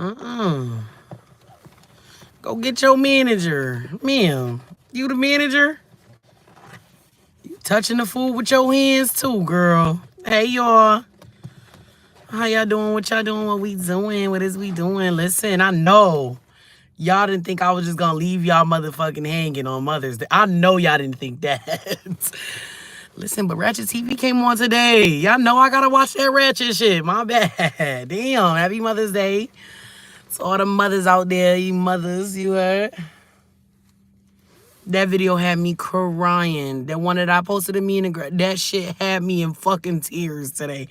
Uh-uh. Go get your manager. Ma'am, you the manager? You touching the food with your hands too, girl. Hey, y'all. How y'all doing? What y'all doing? What we doing? What is we doing? Listen, I know y'all didn't think I was just gonna leave y'all motherfucking hanging on Mother's Day. I know y'all didn't think that. Listen, but Ratchet TV came on today. Y'all know I gotta watch that Ratchet shit. My bad. Damn, happy Mother's Day. To all the mothers out there, you mothers, you heard? That video had me crying. That one that I posted of me in that shit had me in fucking tears today.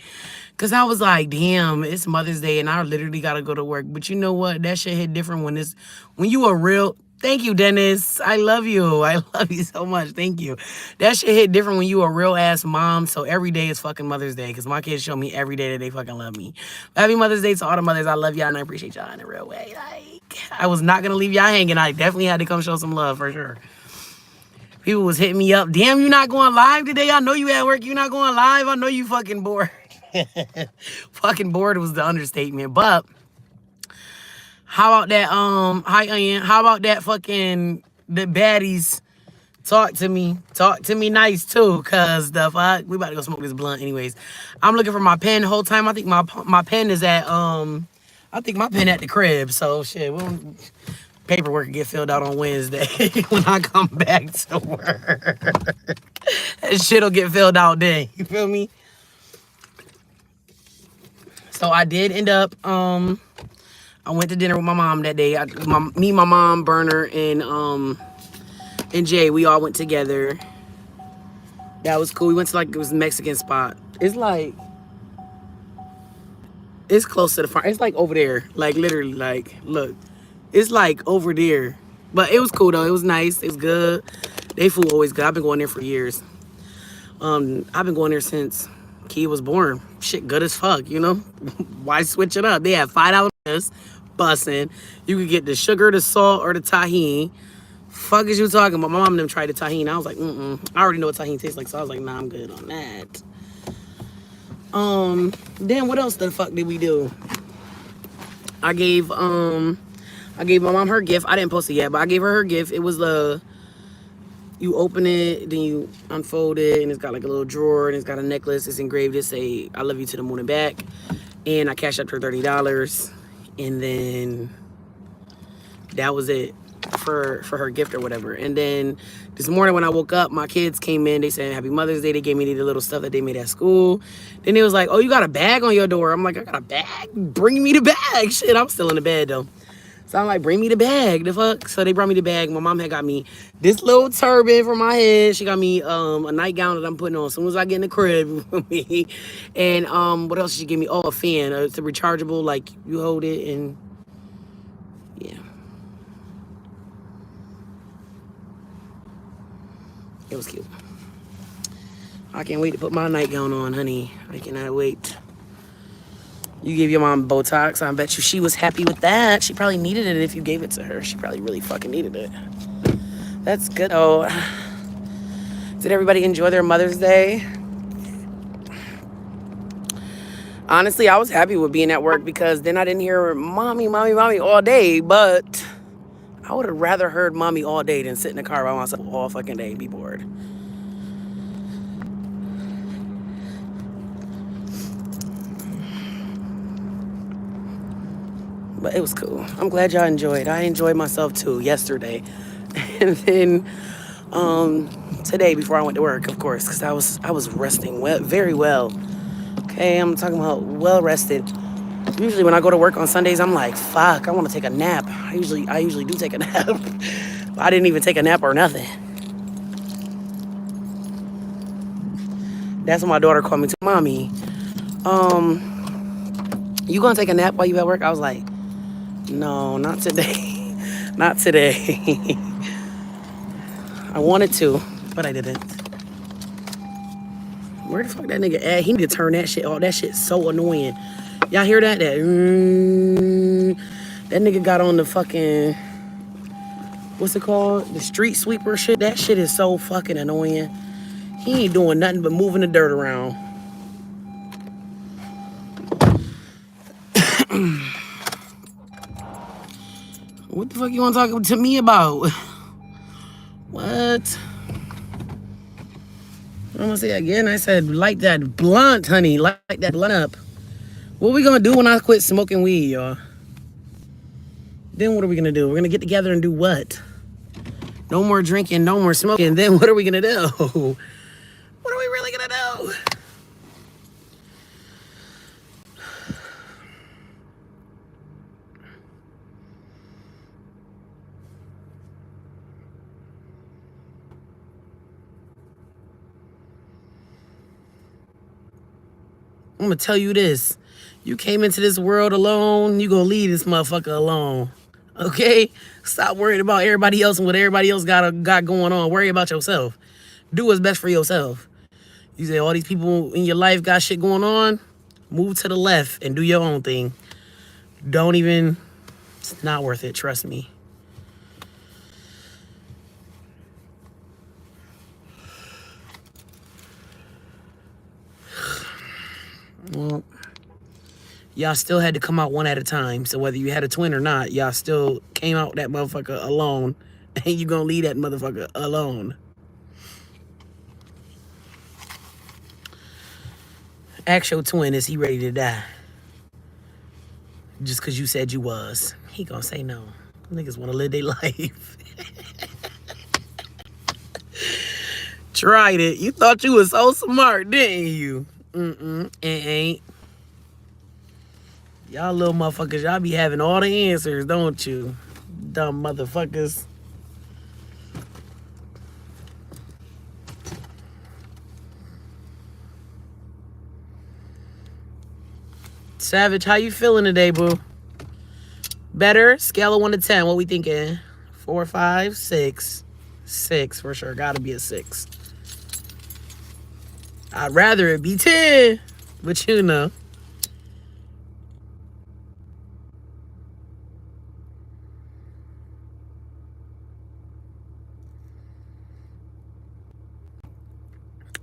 Cause I was like, damn, it's Mother's Day and I literally gotta go to work. But you know what? That shit hit different when you a real, thank you, Dennis. I love you. I love you so much. Thank you. That shit hit different when you a real ass mom. So every day is fucking Mother's Day. Cause my kids show me every day that they fucking love me. Happy Mother's Day to all the mothers. I love y'all and I appreciate y'all in a real way. Like, I was not gonna leave y'all hanging. I definitely had to come show some love for sure. People was hitting me up. Damn, you not going live today? I know you at work. You not going live? I know you fucking bored. Fucking bored was the understatement. But how about that? Hi, Onion. How about that? Fucking the baddies talk to me. Talk to me nice too, cause the fuck we about to go smoke this blunt. Anyways, I'm looking for my pen the whole time. I think my pen is at I think my pen at the crib. So shit, paperwork get filled out on Wednesday when I come back to work. That shit'll get filled out then. You feel me? So I did end up, I went to dinner with my mom that day. Me, my mom, Burner, and Jay, we all went together. That was cool. We went to like, it was a Mexican spot. It's like, it's close to the farm. It's like over there. Like literally, like, look. It's like over there. But it was cool though. It was nice. It was good. They food always good. I've been going there for years. I've been going there since Key was born. Shit good as fuck, you know? Why switch it up? They have $5 bussin'. You could get the sugar, the salt, or the tahini. Fuck is you talking about? My mom and them tried the tahini. I was like, I already know what tahini tastes like, so I was like, nah, I'm good on that. Then what else the fuck did we do? I gave my mom her gift. I didn't post it yet, but I gave her gift. It was you open it, then you unfold it, and it's got like a little drawer, and it's got a necklace. It's engraved. It say, I love you to the moon and back. And I cashed up her $30. And then that was it for her gift or whatever. And then this morning when I woke up, my kids came in. They said, Happy Mother's Day. They gave me the little stuff that they made at school. Then they was like, oh, you got a bag on your door. I'm like, I got a bag? Bring me the bag. Shit, I'm still in the bed, though. So I'm like, bring me the bag, the fuck? So they brought me the bag. My mom had got me this little turban for my head. She got me a nightgown that I'm putting on as soon as I get in the crib with me. And what else did she give me? Oh, a fan. It's a rechargeable, like you hold it and yeah. It was cute. I can't wait to put my nightgown on, honey. I cannot wait. You gave your mom Botox. I bet you she was happy with that. She probably needed it if you gave it to her. She probably really fucking needed it. That's good. Oh, did everybody enjoy their Mother's Day? Honestly, I was happy with being at work because then I didn't hear mommy, mommy, mommy all day. But I would have rather heard mommy all day than sit in the car by myself all fucking day and be bored. But it was cool. I'm glad y'all enjoyed. I enjoyed myself too yesterday. And then today before I went to work, of course, because I was resting very well. Okay, I'm talking about well rested. Usually when I go to work on Sundays, I'm like, fuck, I want to take a nap. I usually do take a nap. I didn't even take a nap or nothing. That's when my daughter called me to mommy. You gonna take a nap while you at work? I was like, no, not today. Not today. I wanted to, but I didn't. Where the fuck that nigga at? He need to turn that shit off. That shit's so annoying. Y'all hear that? That nigga got on the fucking, what's it called? The street sweeper shit. That shit is so fucking annoying. He ain't doing nothing but moving the dirt around. What the fuck you want to talk to me about? What? I'm gonna say again. I said light that blunt, honey. Light that blunt up. What we gonna do when I quit smoking weed, y'all? Then what are we gonna do? We're gonna get together and do what? No more drinking, no more smoking. Then what are we gonna do? What are we really gonna do? I'm gonna tell you this. You came into this world alone, you gonna leave this motherfucker alone. Okay? Stop worrying about everybody else and what everybody else got going on. Worry about yourself. Do what's best for yourself. You say all these people in your life got shit going on, move to the left and do your own thing. Don't even, it's not worth it, trust me. Well, y'all still had to come out one at a time. So whether you had a twin or not, y'all still came out that motherfucker alone. And you gonna leave that motherfucker alone. Ask your twin, is he ready to die? Just because you said you was. He gonna say no. Niggas want to live their life. Tried it. You thought you was so smart, didn't you? It ain't. Y'all little motherfuckers, y'all be having all the answers, don't you? Dumb motherfuckers. Savage, how you feeling today, boo? Better? Scale of 1 to 10, what we thinking? 4, 5, 6. 6 for sure, gotta be a 6. I'd rather it be 10, but you know.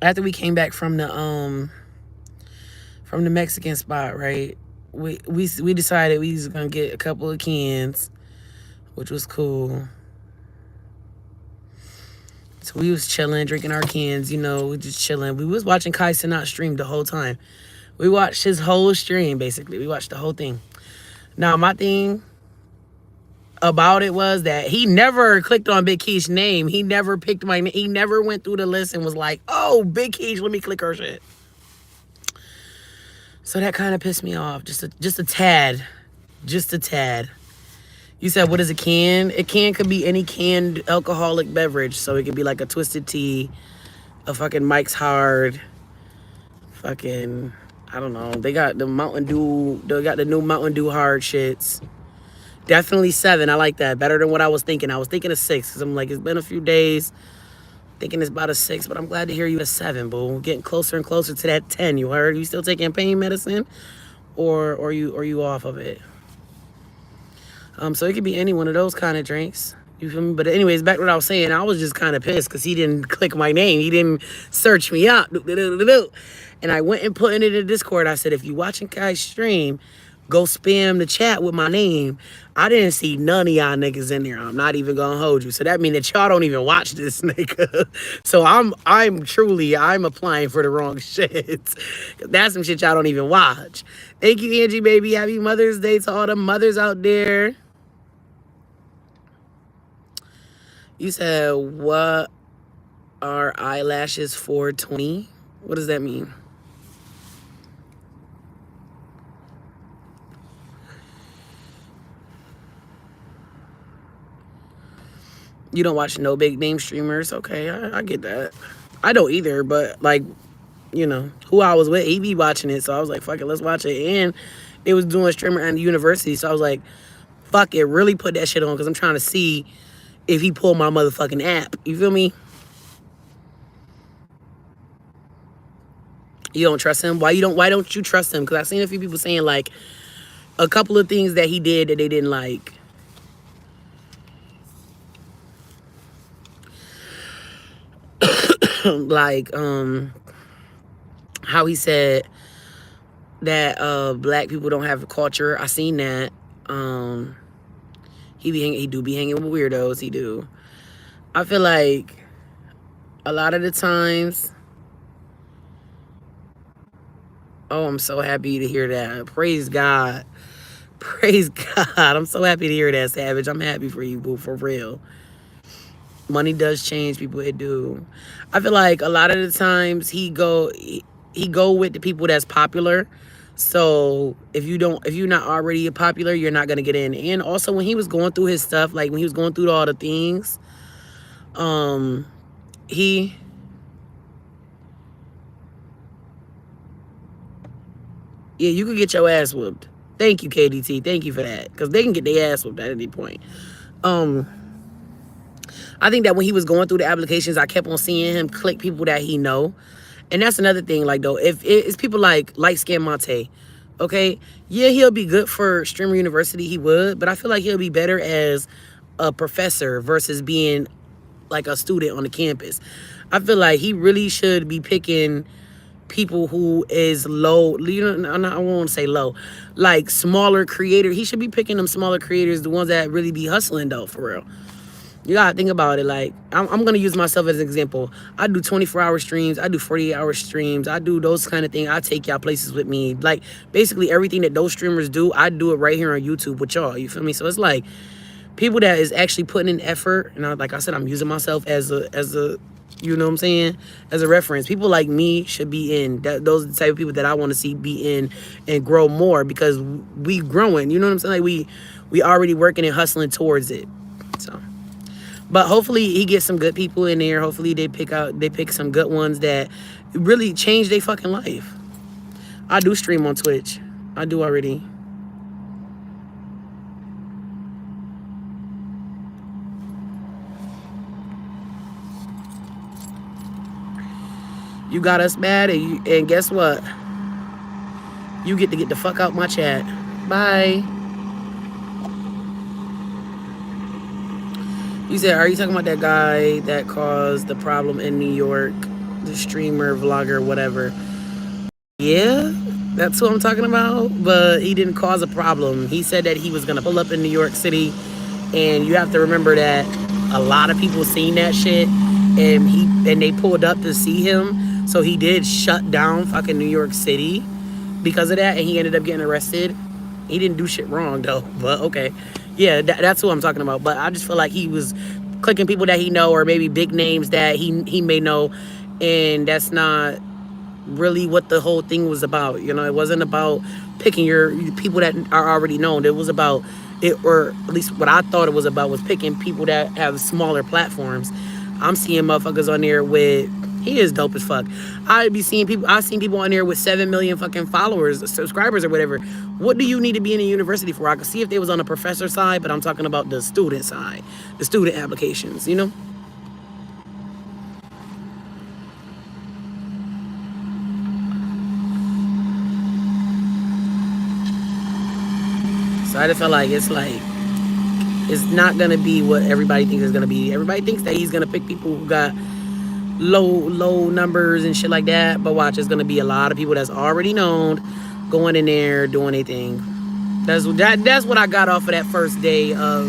After we came back from the Mexican spot, right? We decided we was gonna get a couple of cans, which was cool. So we was chilling, drinking our cans, you know, we just chilling. We was watching Kai Cenat stream the whole time. We watched his whole stream, basically. We watched the whole thing. Now, my thing about it was that he never clicked on Big Keish's name. He never picked my name. He never went through the list and was like, oh, Big Keish, let me click her shit. So that kind of pissed me off, just a tad. Just a tad. You said, what is a can? A can could be any canned alcoholic beverage. So it could be like a Twisted Tea, a fucking Mike's Hard, fucking, I don't know. They got the Mountain Dew, they got the new Mountain Dew hard shits. Definitely 7, I like that. Better than what I was thinking. I was thinking a 6, because I'm like, it's been a few days. Thinking it's about a 6, but I'm glad to hear you a 7, boo. We're getting closer and closer to that 10, you heard? You still taking pain medicine? Or you off of it? So it could be any one of those kind of drinks. You feel me? But anyways, back to what I was saying. I was just kind of pissed because he didn't click my name. He didn't search me out. And I went and put it in the Discord. I said, if you watching Kai's stream, go spam the chat with my name. I didn't see none of y'all niggas in there. I'm not even gonna hold you. So that means that y'all don't even watch this nigga. So I'm applying for the wrong shit. That's some shit y'all don't even watch. Thank you, Angie, baby. Happy Mother's Day to all the mothers out there. You said, what are eyelashes 420? What does that mean? You don't watch no big name streamers? Okay, I get that. I don't either, but like, you know, who I was with, he be watching it. So I was like, fuck it, let's watch it. And it was doing streamer at the university. So I was like, fuck it, really put that shit on because I'm trying to see if he pulled my motherfucking app. You feel me? You don't trust him? Why don't you trust him? Because I've seen a few people saying like a couple of things that he did that they didn't like. Like how he said that black people don't have a culture. I seen that. He do be hanging with weirdos. He do. I feel like a lot of the times. Oh, I'm so happy to hear that. Praise God. Praise God. I'm so happy to hear that, Savage. I'm happy for you, boo, for real. Money does change people. It do. I feel like a lot of the times he go with the people that's popular. So if you're not already popular, you're not gonna get in. And also when he was going through his stuff, like when he was going through all the things, he yeah, you could get your ass whooped. Thank you, KDT. Thank you for that. Because they can get their ass whooped at any point. I think that when he was going through the applications, I kept on seeing him click people that he know. And that's another thing, like, though, if it's people like Light Skin Monte, okay? Yeah, he'll be good for Streamer University, he would, but I feel like he'll be better as a professor versus being like a student on the campus. I feel like he really should be picking people who is low, you know, I won't say low, like smaller creator. He should be picking them smaller creators, the ones that really be hustling though, for real. You gotta think about it. Like, I'm gonna use myself as an example. I do 24-hour streams. I do 48-hour streams. I do those kind of things. I take y'all places with me. Like, basically everything that those streamers do, I do it right here on YouTube with y'all. You feel me? So it's like people that is actually putting in effort. And like I said, I'm using myself as a, you know what I'm saying, as a reference. People like me should be in. Those are the type of people that I want to see be in and grow more because we growing. You know what I'm saying? Like we already working and hustling towards it. So. But hopefully he gets some good people in there. Hopefully they pick some good ones that really change their fucking life. I do stream on Twitch. I do already. You got us mad, and guess what? You get to get the fuck out my chat. Bye. You said, are you talking about that guy that caused the problem in New York? The streamer, vlogger, whatever. Yeah, that's who I'm talking about. But he didn't cause a problem. He said that he was going to pull up in New York City. And you have to remember that a lot of people seen that shit. And they pulled up to see him. So he did shut down fucking New York City because of that. And he ended up getting arrested. He didn't do shit wrong, though. But okay. Yeah, that's who I'm talking about. But I just feel like he was clicking people that he know or maybe big names that he may know. And that's not really what the whole thing was about. You know, it wasn't about picking your people that are already known. It was about it, or at least what I thought it was about was picking people that have smaller platforms. I'm seeing motherfuckers on there with, he is dope as fuck. I've seen people on there with 7 million fucking followers, subscribers or whatever. What do you need to be in a university for? I could see if they was on the professor side, but I'm talking about the student side, the student applications, you know? So I just felt like it's not gonna be what everybody thinks it's gonna be. Everybody thinks that he's gonna pick people who got low numbers and shit like that. But watch, it's gonna be a lot of people that's already known going in there doing their thing. That's what I got off of that first day of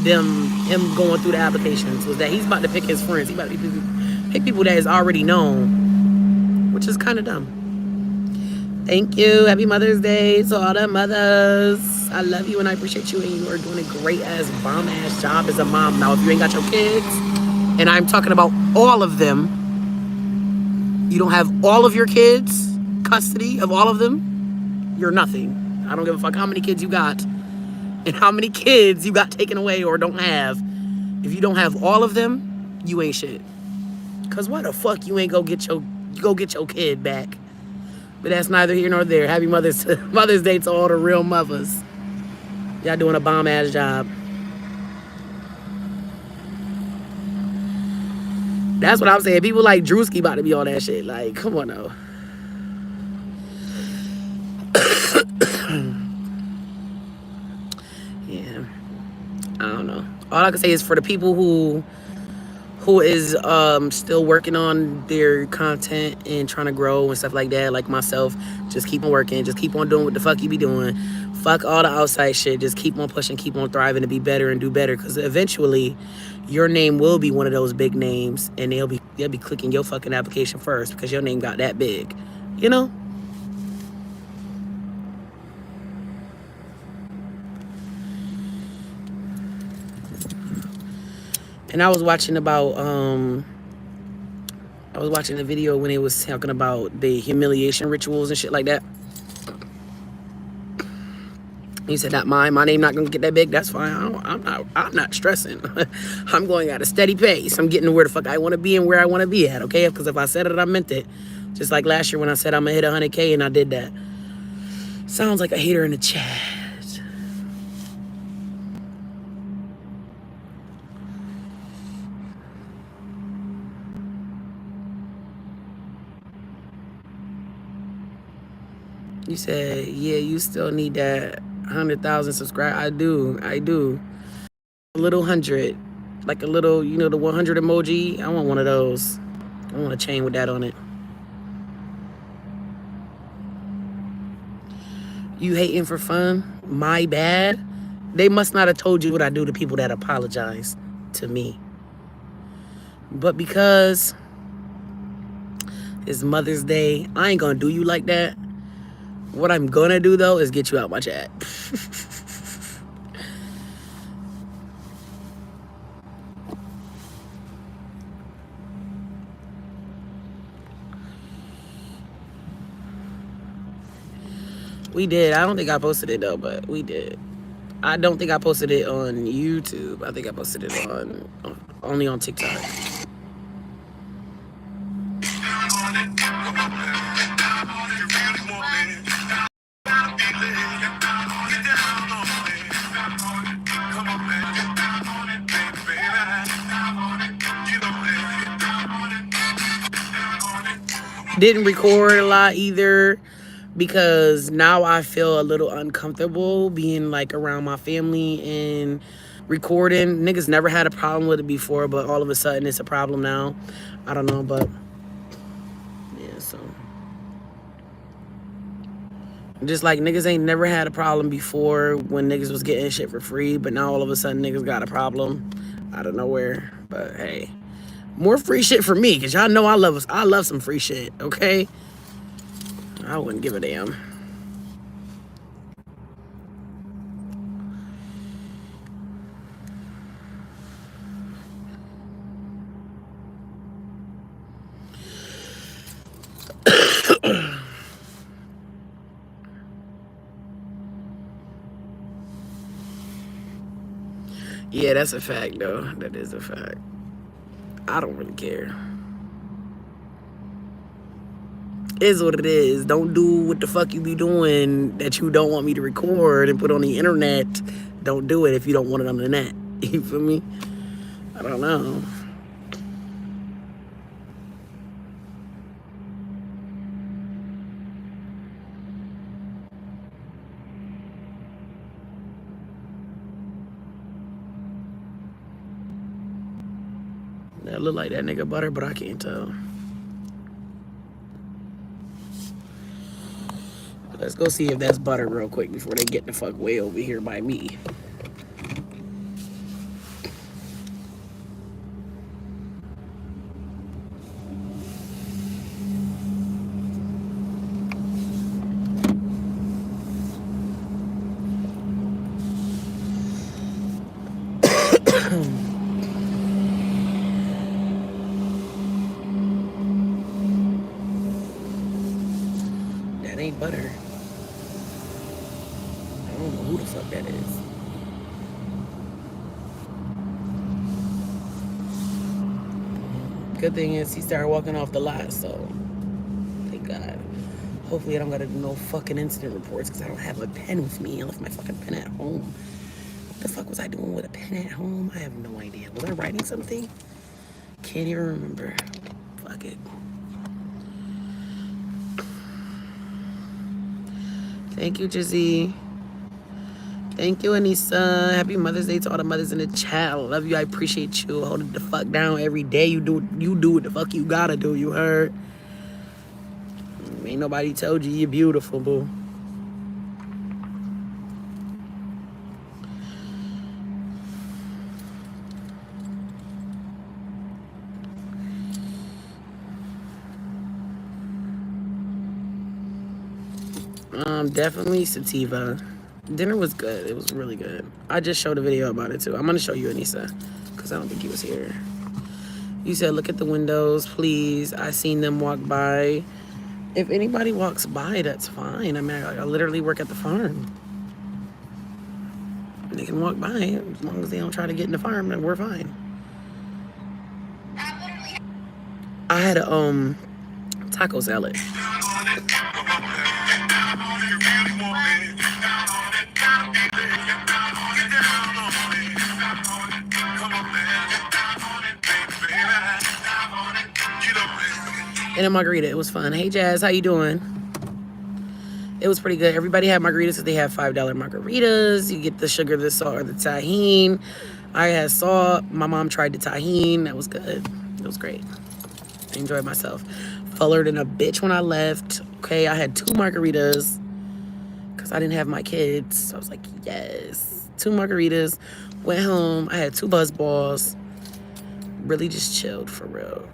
him going through the applications, was that he's about to pick his friends. He's about to pick people that is already known, which is kind of dumb. Thank you. Happy Mother's Day to all the mothers. I love you and I appreciate you, and you are doing a great ass bomb ass job as a mom. Now, if you ain't got your kids, and I'm talking about all of them, you don't have all of your kids, custody of all of them, you're nothing. I don't give a fuck how many kids you got and how many kids you got taken away or don't have. If you don't have all of them, you ain't shit. Cause why the fuck you ain't go get your kid back? But that's neither here nor there. Happy Mother's Day to all the real mothers. Y'all doing a bomb ass job. That's what I'm saying. People like Drewski about to be on that shit. Like, come on now. Yeah. I don't know. All I can say is for the people who is still working on their content and trying to grow and stuff like that, like myself. Just keep on working, just keep on doing what the fuck you be doing. Fuck all the outside shit. Just keep on pushing, keep on thriving to be better and do better. Cause eventually your name will be one of those big names and they'll be clicking your fucking application first because your name got that big. You know? And I was watching a video when it was talking about the humiliation rituals and shit like that. He said, "Not mine. My name not gonna get that big. That's fine. I'm not stressing. I'm going at a steady pace. I'm getting to where the fuck I want to be and where I want to be at. Okay? Because if I said it, I meant it. Just like last year when I said I'm gonna hit 100K and I did that. Sounds like a hater in the chat. You said, yeah, you still need that 100,000 subscribers. I do. A little 100, like a little, the 100 emoji. I want one of those. I want a chain with that on it. You hating for fun? My bad. They must not have told you what I do to people that apologize to me. But because it's Mother's Day, I ain't gonna do you like that. What I'm gonna do though is get you out my chat. We did. I don't think I posted it though, but we did. I don't think I posted it on YouTube. I think I posted it only on TikTok. Didn't record a lot either because now I feel a little uncomfortable being like around my family and recording. Niggas never had a problem with it before, but all of a sudden it's a problem now. I don't know, but yeah, so just like niggas ain't never had a problem before when niggas was getting shit for free, but now all of a sudden niggas got a problem out of nowhere. But hey, more free shit for me, cause y'all know I love some free shit, okay? I wouldn't give a damn. Yeah, that's a fact though. That is a fact. I don't really care. Is what it is. Don't do what the fuck you be doing that you don't want me to record and put on the internet. Don't do it if you don't want it on the net. You feel me? I don't know. That look like that nigga butter, but I can't tell. Let's go see if that's butter real quick before they get the fuck way over here by me. That ain't butter. I don't know who the fuck that is. Good thing is he started walking off the lot, so thank God. Hopefully I don't gotta do no fucking incident reports because I don't have a pen with me. I left my fucking pen at home. What the fuck was I doing with a pen at home? I have no idea. Was I writing something? Can't even remember. Fuck it. Thank you, Jizzy. Thank you, Anissa. Happy Mother's Day to all the mothers in the chat. I love you. I appreciate you. Hold it the fuck down every day. You do what the fuck you gotta do. You heard? Ain't nobody told you you're beautiful, boo. Definitely sativa. Dinner was good. It was really good. I just showed a video about it too. I'm gonna show you, Anissa, because I don't think he was here. You said, look at the windows, please. I seen them walk by. If anybody walks by, that's fine. I mean, I literally work at the farm. They can walk by as long as they don't try to get in the farm, then we're fine. I had a taco salad. And a margarita. It was fun. Hey, Jazz, how you doing? It was pretty good. Everybody had margaritas because they have $5 margaritas. You get the sugar, the salt, or the tahini. I had salt. My mom tried the tahini. That was good. It was great. I enjoyed myself. Fullered in a bitch when I left. Okay, I had 2 margaritas because I didn't have my kids. So I was like, yes. 2 margaritas. Went home. I had 2 buzz balls. Really just chilled for real.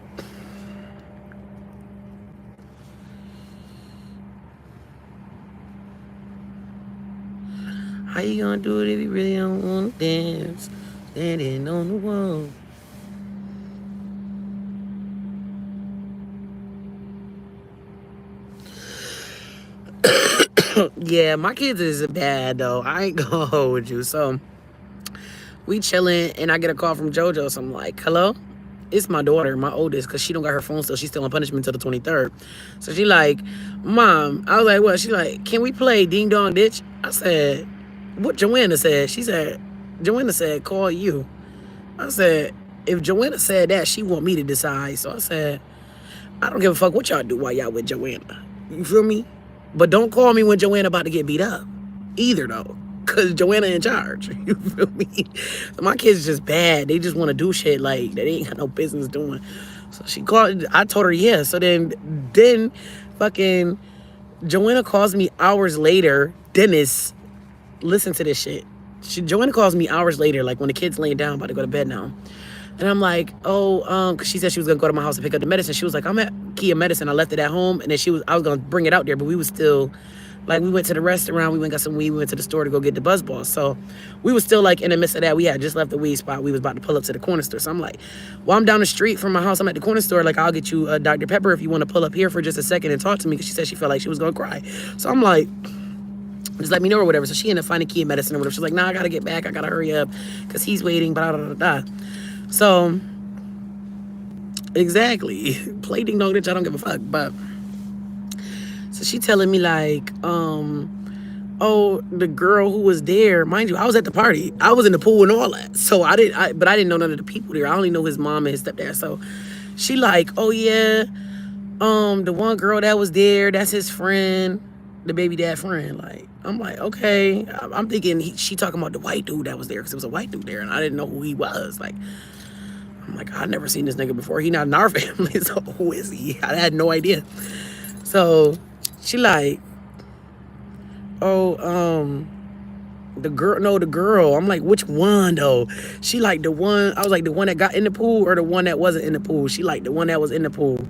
How you gonna do it if you really don't wanna dance? Standing on the wall. Yeah, my kids is bad though. I ain't gonna hold you. So we chilling and I get a call from JoJo. So I'm like, hello? It's my daughter, my oldest, because she don't got her phone still. She's still on punishment until the 23rd. So she like, Mom. I was like, what? She like, can we play Ding Dong Ditch? I said, what Joanna said? She said, Joanna said, call you. I said, if Joanna said that, she want me to decide. So I said, I don't give a fuck what y'all do while y'all with Joanna. You feel me? But don't call me when Joanna about to get beat up. Either though. Cause Joanna in charge. You feel me? My kids just bad. They just want to do shit like they ain't got no business doing. So she called. I told her yeah. So then fucking Joanna calls me hours later. Dennis, listen to this shit. Joanna calls me hours later, like when the kid's laying down, about to go to bed now. And I'm like, oh, cause she said she was gonna go to my house to pick up the medicine. She was like, I'm at Kia Medicine. I left it at home, and then I was gonna bring it out there, but we was still, like, we went to the restaurant, we went got some weed, we went to the store to go get the buzz balls. So we was still like in the midst of that. We had just left the weed spot. We was about to pull up to the corner store. So I'm like, well, I'm down the street from my house. I'm at the corner store. Like, I'll get you a Dr. Pepper if you want to pull up here for just a second and talk to me, because she said she felt like she was gonna cry. So I'm like, just let me know or whatever. So she ended up finding Kia Medicine or whatever. She's like, nah, I gotta get back. I gotta hurry up because he's waiting. Blah, blah, blah, blah. So exactly, play Ding Dong Ditch. I don't give a fuck. But so she telling me like, oh, the girl who was there, mind you, I was at the party. I was in the pool and all that. So but I didn't know none of the people there. I only know his mom and his stepdad. So she like, oh yeah, the one girl that was there, that's his friend, the baby dad friend. Like, I'm like, okay. I'm thinking she talking about the white dude that was there, because it was a white dude there and I didn't know who he was. Like, I'm like, I've never seen this nigga before. He not in our family, so who is he? I had no idea. So she like, oh, the girl. I'm like, which one though? She like the one, I was like, the one that got in the pool or the one that wasn't in the pool? She like the one that was in the pool.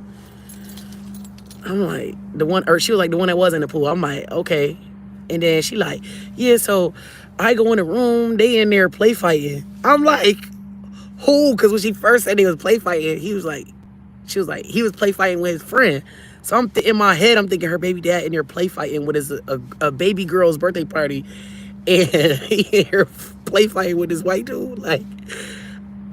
I'm like, she was like the one that was in the pool. I'm like, okay. And then she like, yeah, so I go in the room, they in there play fighting. I'm like, who? Because when she first said they was play fighting, she was like, he was play fighting with his friend. So in my head, I'm thinking her baby dad in there play fighting with a baby girl's birthday party, and he in here play fighting with this white dude. Like,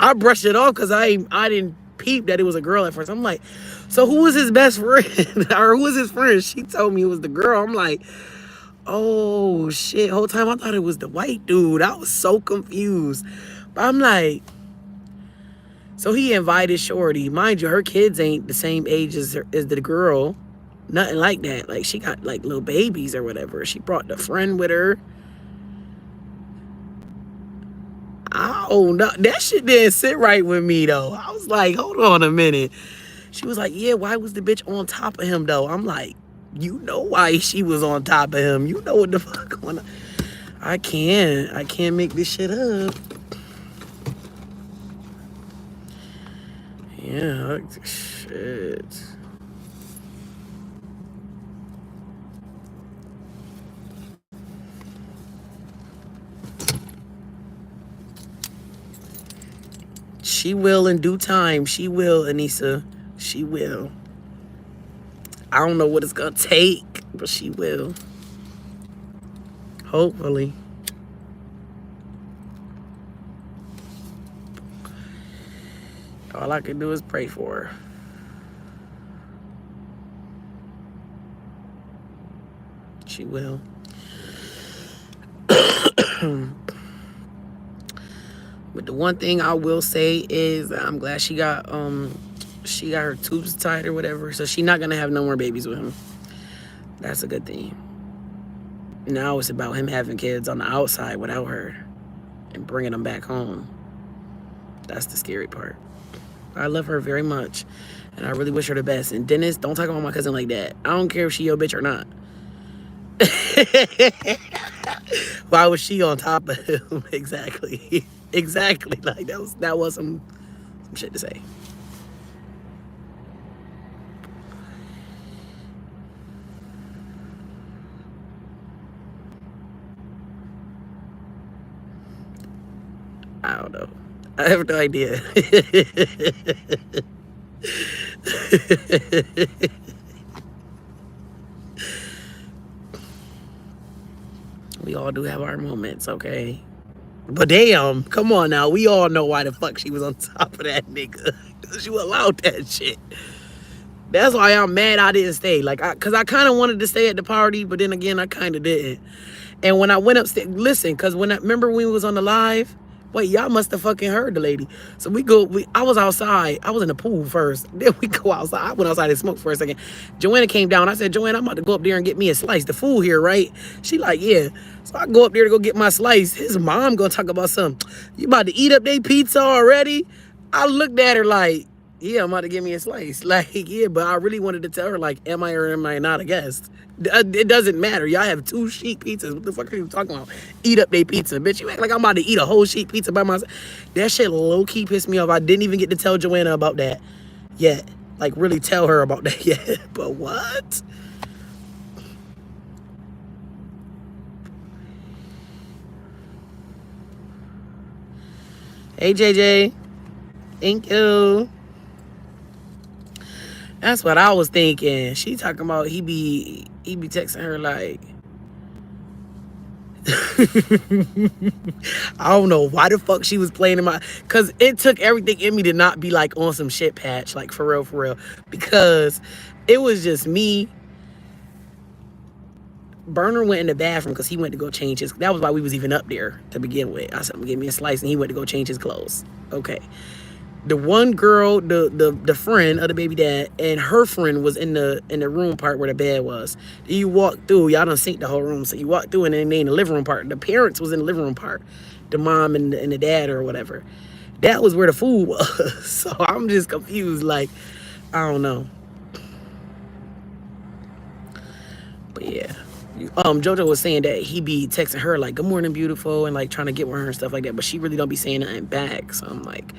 I brushed it off because I didn't peep that it was a girl at first. I'm like, so who was his best friend? Or who was his friend? She told me it was the girl. I'm like, oh shit. Whole time I thought it was the white dude. I was so confused. But I'm like, so he invited Shorty. Mind you, her kids ain't the same age as the girl. Nothing like that. Like, she got like little babies or whatever. She brought the friend with her. Oh no, that shit didn't sit right with me though. I was like, hold on a minute. She was like, yeah, why was the bitch on top of him though? I'm like, you know why she was on top of him. You know what the fuck going on. I can't make this shit up. Yeah, shit. She will in due time. She will, Anissa. She will. I don't know what it's gonna take, but she will. Hopefully. All I can do is pray for her. She will. But the one thing I will say is I'm glad she got her tubes tied or whatever. So she's not gonna have no more babies with him. That's a good thing. Now it's about him having kids on the outside without her and bringing them back home. That's the scary part. I love her very much, and I really wish her the best. And Dennis, don't talk about my cousin like that. I don't care if she your bitch or not. Why was she on top of him? Exactly. Exactly. Like that was some shit to say. I don't know. I have no idea. We all do have our moments, okay? But damn, come on now. We all know why the fuck she was on top of that nigga. Because you allowed that shit. That's why I'm mad I didn't stay. Like, because I kind of wanted to stay at the party, but then again, I kind of didn't. And when I went upstairs, listen, because remember when we was on the live? Wait, y'all must have fucking heard the lady. So I was outside. I was in the pool first. Then we go outside. I went outside and smoked for a second. Joanna came down. I said, Joanna, I'm about to go up there and get me a slice. The food here, right? She like, yeah. So I go up there to go get my slice. His mom gonna talk about something. You about to eat up their pizza already? I looked at her like, yeah, I'm about to give me a slice. Like, yeah, but I really wanted to tell her, like, am I or am I not a guest? It doesn't matter. Y'all have 2 sheet pizzas. What the fuck are you talking about? Eat up they pizza. Bitch, you act like I'm about to eat a whole sheet pizza by myself. That shit low-key pissed me off. I didn't even get to tell Joanna about that yet. Like, really tell her about that yet. But what? Hey, JJ. Thank you. That's what I was thinking. She talking about he be texting her like I don't know why the fuck she was playing in my, cause it took everything in me to not be like on some shit patch, like for real. Because it was just me. Burner went in the bathroom because he went to go change his, that was why we was even up there to begin with. I said, give me a slice, and he went to go change his clothes. Okay. The one girl, the friend of the baby dad, and her friend was in the room part where the bed was. You walk through, y'all done synced the whole room, so you walk through and then they in the living room part. The parents was in the living room part, the mom and the dad or whatever. That was where the food was. So I'm just confused, like, I don't know. But yeah. JoJo was saying that he be texting her like, good morning, beautiful, and like trying to get with her and stuff like that, but she really don't be saying nothing back. So I'm like,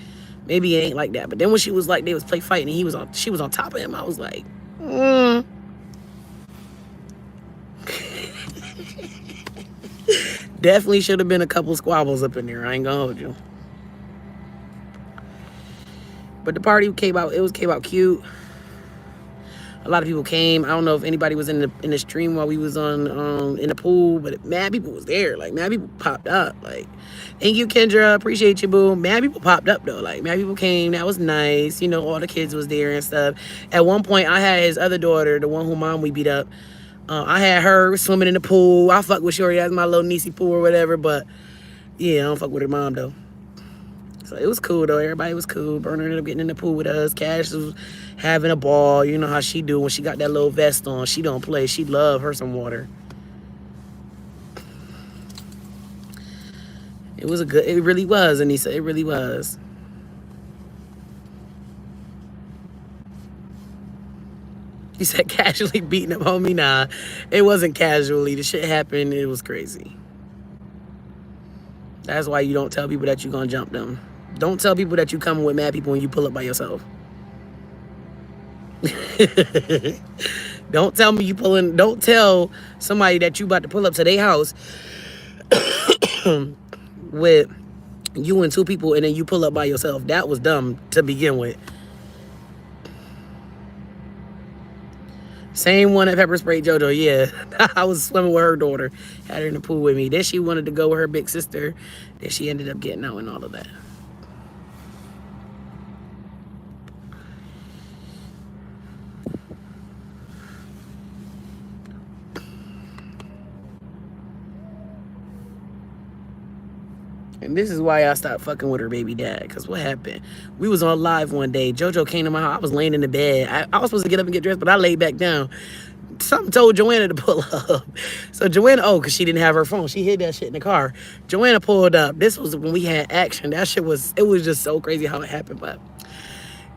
maybe it ain't like that. But then when she was like, they was play fighting and she was on top of him, I was like, Definitely should have been a couple squabbles up in there. I ain't gonna hold you. But the party came out cute. A lot of people came. I don't know if anybody was in the stream while we was on in the pool, but mad people was there. Like, mad people popped up. Like, thank you, Kendra. Appreciate you, boo. Mad people popped up though. Like, mad people came. That was nice. You know, all the kids was there and stuff. At one point, I had his other daughter, the one who mom we beat up. I had her swimming in the pool. I fuck with Shorty. That's my little niecey pool or whatever. But yeah, I don't fuck with her mom though. So it was cool though. Everybody was cool. Burner ended up getting in the pool with us. Cash was having a ball. You know how she do when she got that little vest on. She don't play. She love her some water. It was a good, it really was. And he said, it really was. He said, casually beating up, homie. Nah, it wasn't casually. The shit happened. It was crazy. That's why you don't tell people that you're going to jump them. Don't tell people that you coming with mad people when you pull up by yourself. Don't tell me you pulling. Don't tell somebody that you about to pull up to their house with you and two people and then you pull up by yourself. That was dumb to begin with. Same one that pepper sprayed JoJo, yeah. I was swimming with her daughter. Had her in the pool with me. Then she wanted to go with her big sister. Then she ended up getting out and all of that. And this is why I stopped fucking with her baby dad. Because what happened? We was on live one day. JoJo came to my house. I was laying in the bed. I was supposed to get up and get dressed, but I laid back down. Something told Joanna to pull up. So Joanna, because she didn't have her phone. She hid that shit in the car. Joanna pulled up. This was when we had action. That shit was, it was just so crazy how it happened. But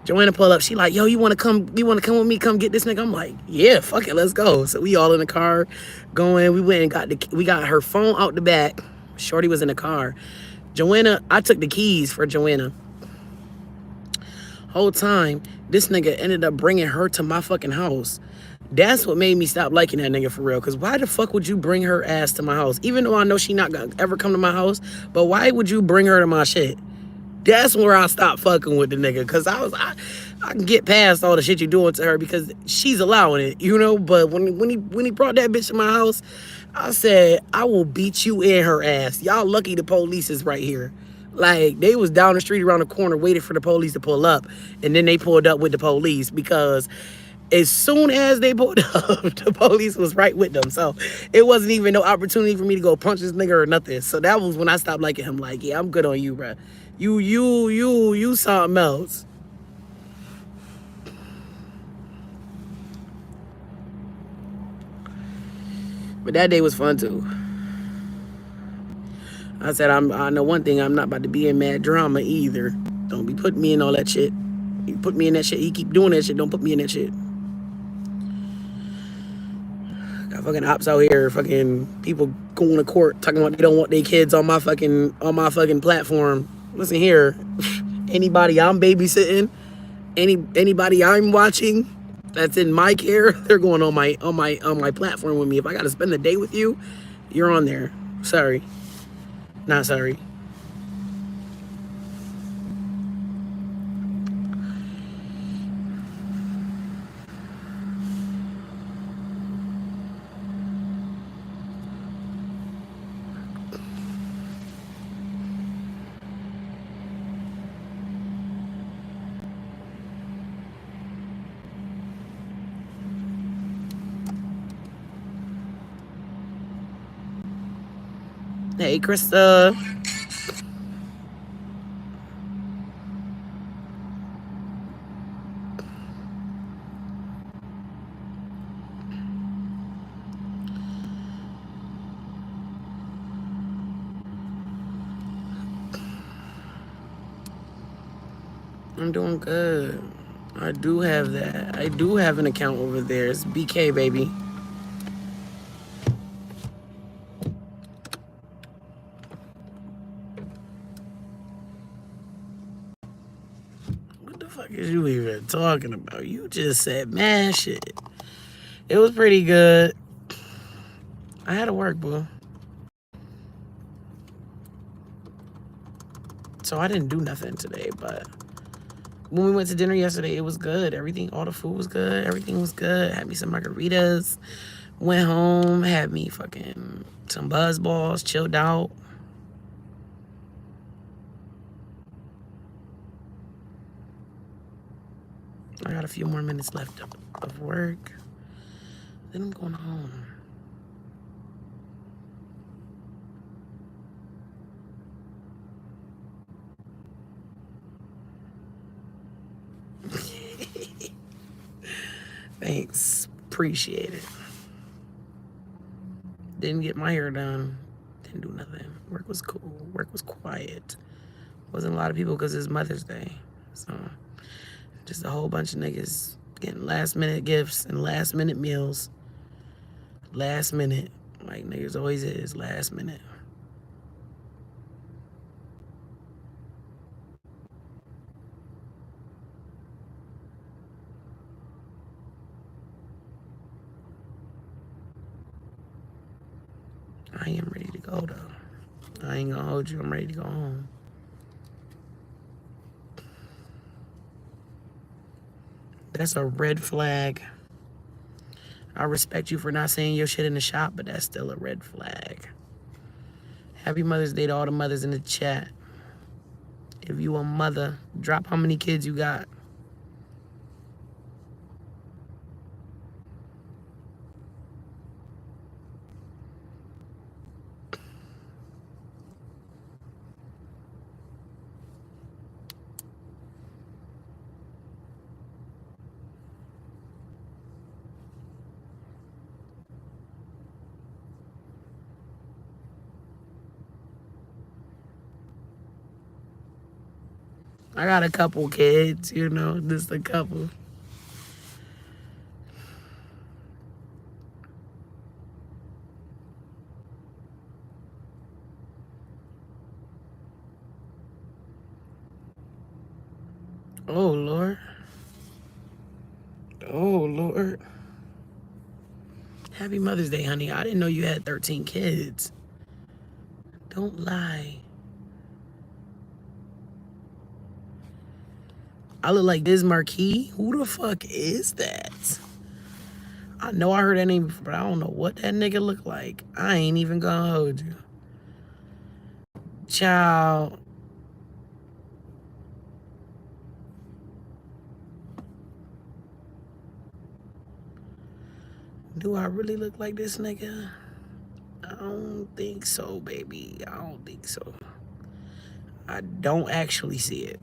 Joanna pulled up. She like, yo, you want to come with me? Come get this nigga. I'm like, yeah, fuck it. Let's go. So we all in the car going. We went and we got her phone out the back. Shorty was in the car. Joanna, I took the keys for Joanna. Whole time, this nigga ended up bringing her to my fucking house. That's what made me stop liking that nigga for real. Because why the fuck would you bring her ass to my house? Even though I know she not gonna ever come to my house, but why would you bring her to my shit? That's where I stopped fucking with the nigga. Because I can get past all the shit you doing to her because she's allowing it, you know? But when he brought that bitch to my house, I said, I will beat you in her ass. Y'all lucky the police is right here. Like, they was down the street around the corner waiting for the police to pull up. And then they pulled up with the police because as soon as they pulled up, the police was right with them. So it wasn't even no opportunity for me to go punch this nigga or nothing. So that was when I stopped liking him. Like, yeah, I'm good on you, bro. You something else. But that day was fun too. I said, I know one thing, I'm not about to be in mad drama either. Don't be putting me in all that shit. You put me in that shit, you keep doing that shit, don't put me in that shit. Got fucking ops out here, fucking people going to court talking about they don't want their kids on my fucking platform. Listen here, anybody I'm babysitting, anybody I'm watching that's in my care, they're going on my platform with me. If I gotta spend the day with you, you're on there. Sorry. Not sorry. Hey, Krista. I'm doing good. I do have that. I do have an account over there. It's BK, baby. What the fuck is you even talking about? You just said man shit. It was pretty good. I had to work, boo. So I didn't do nothing today, but when we went to dinner yesterday, it was good. Everything, all the food was good. Everything was good. Had me some margaritas. Went home, had me fucking some buzz balls, chilled out. I got a few more minutes left of work. Then I'm going home. Thanks. Appreciate it. Didn't get my hair done. Didn't do nothing. Work was cool. Work was quiet. Wasn't a lot of people because it's Mother's Day. So just a whole bunch of niggas getting last minute gifts and last minute meals. Last minute. Like niggas always is, last minute. I am ready to go though. I ain't gonna hold you. I'm ready to go home. That's a red flag. I respect you for not saying your shit in the shop, but that's still a red flag. Happy Mother's Day to all the mothers in the chat. If you a mother, drop how many kids you got. I got a couple kids, you know, just a couple. Oh, Lord. Oh, Lord. Happy Mother's Day, honey. I didn't know you had 13 kids. Don't lie. I look like Biz Marquis. Who the fuck is that? I know I heard that name before, but I don't know what that nigga look like. I ain't even gonna hold you. Child. Do I really look like this nigga? I don't think so, baby. I don't think so. I don't actually see it.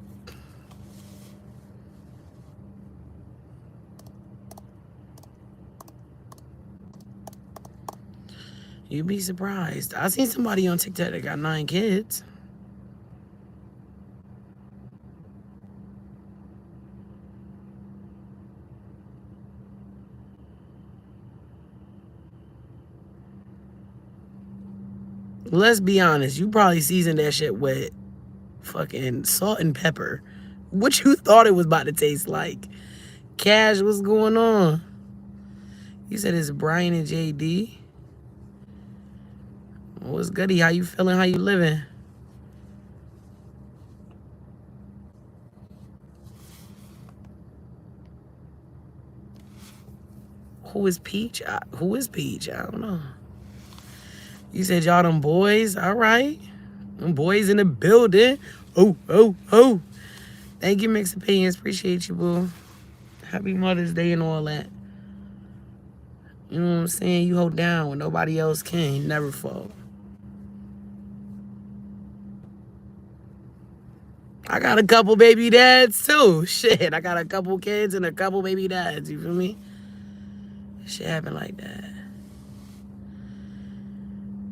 You'd be surprised. I seen somebody on TikTok that got 9 kids. Let's be honest. You probably seasoned that shit with fucking salt and pepper. What you thought it was about to taste like? Cash, what's going on? You said it's Brian and JD. What's goody? How you feeling? How you living? Who is Peach? Who is Peach? I don't know. You said y'all them boys? All right. Them boys in the building. Oh, oh, oh. Thank you, Mixed Opinions. Appreciate you, boo. Happy Mother's Day and all that. You know what I'm saying? You hold down when nobody else can. You never fall. I got a couple baby dads, too. Shit, I got a couple kids and a couple baby dads. You feel me? Shit happen like that.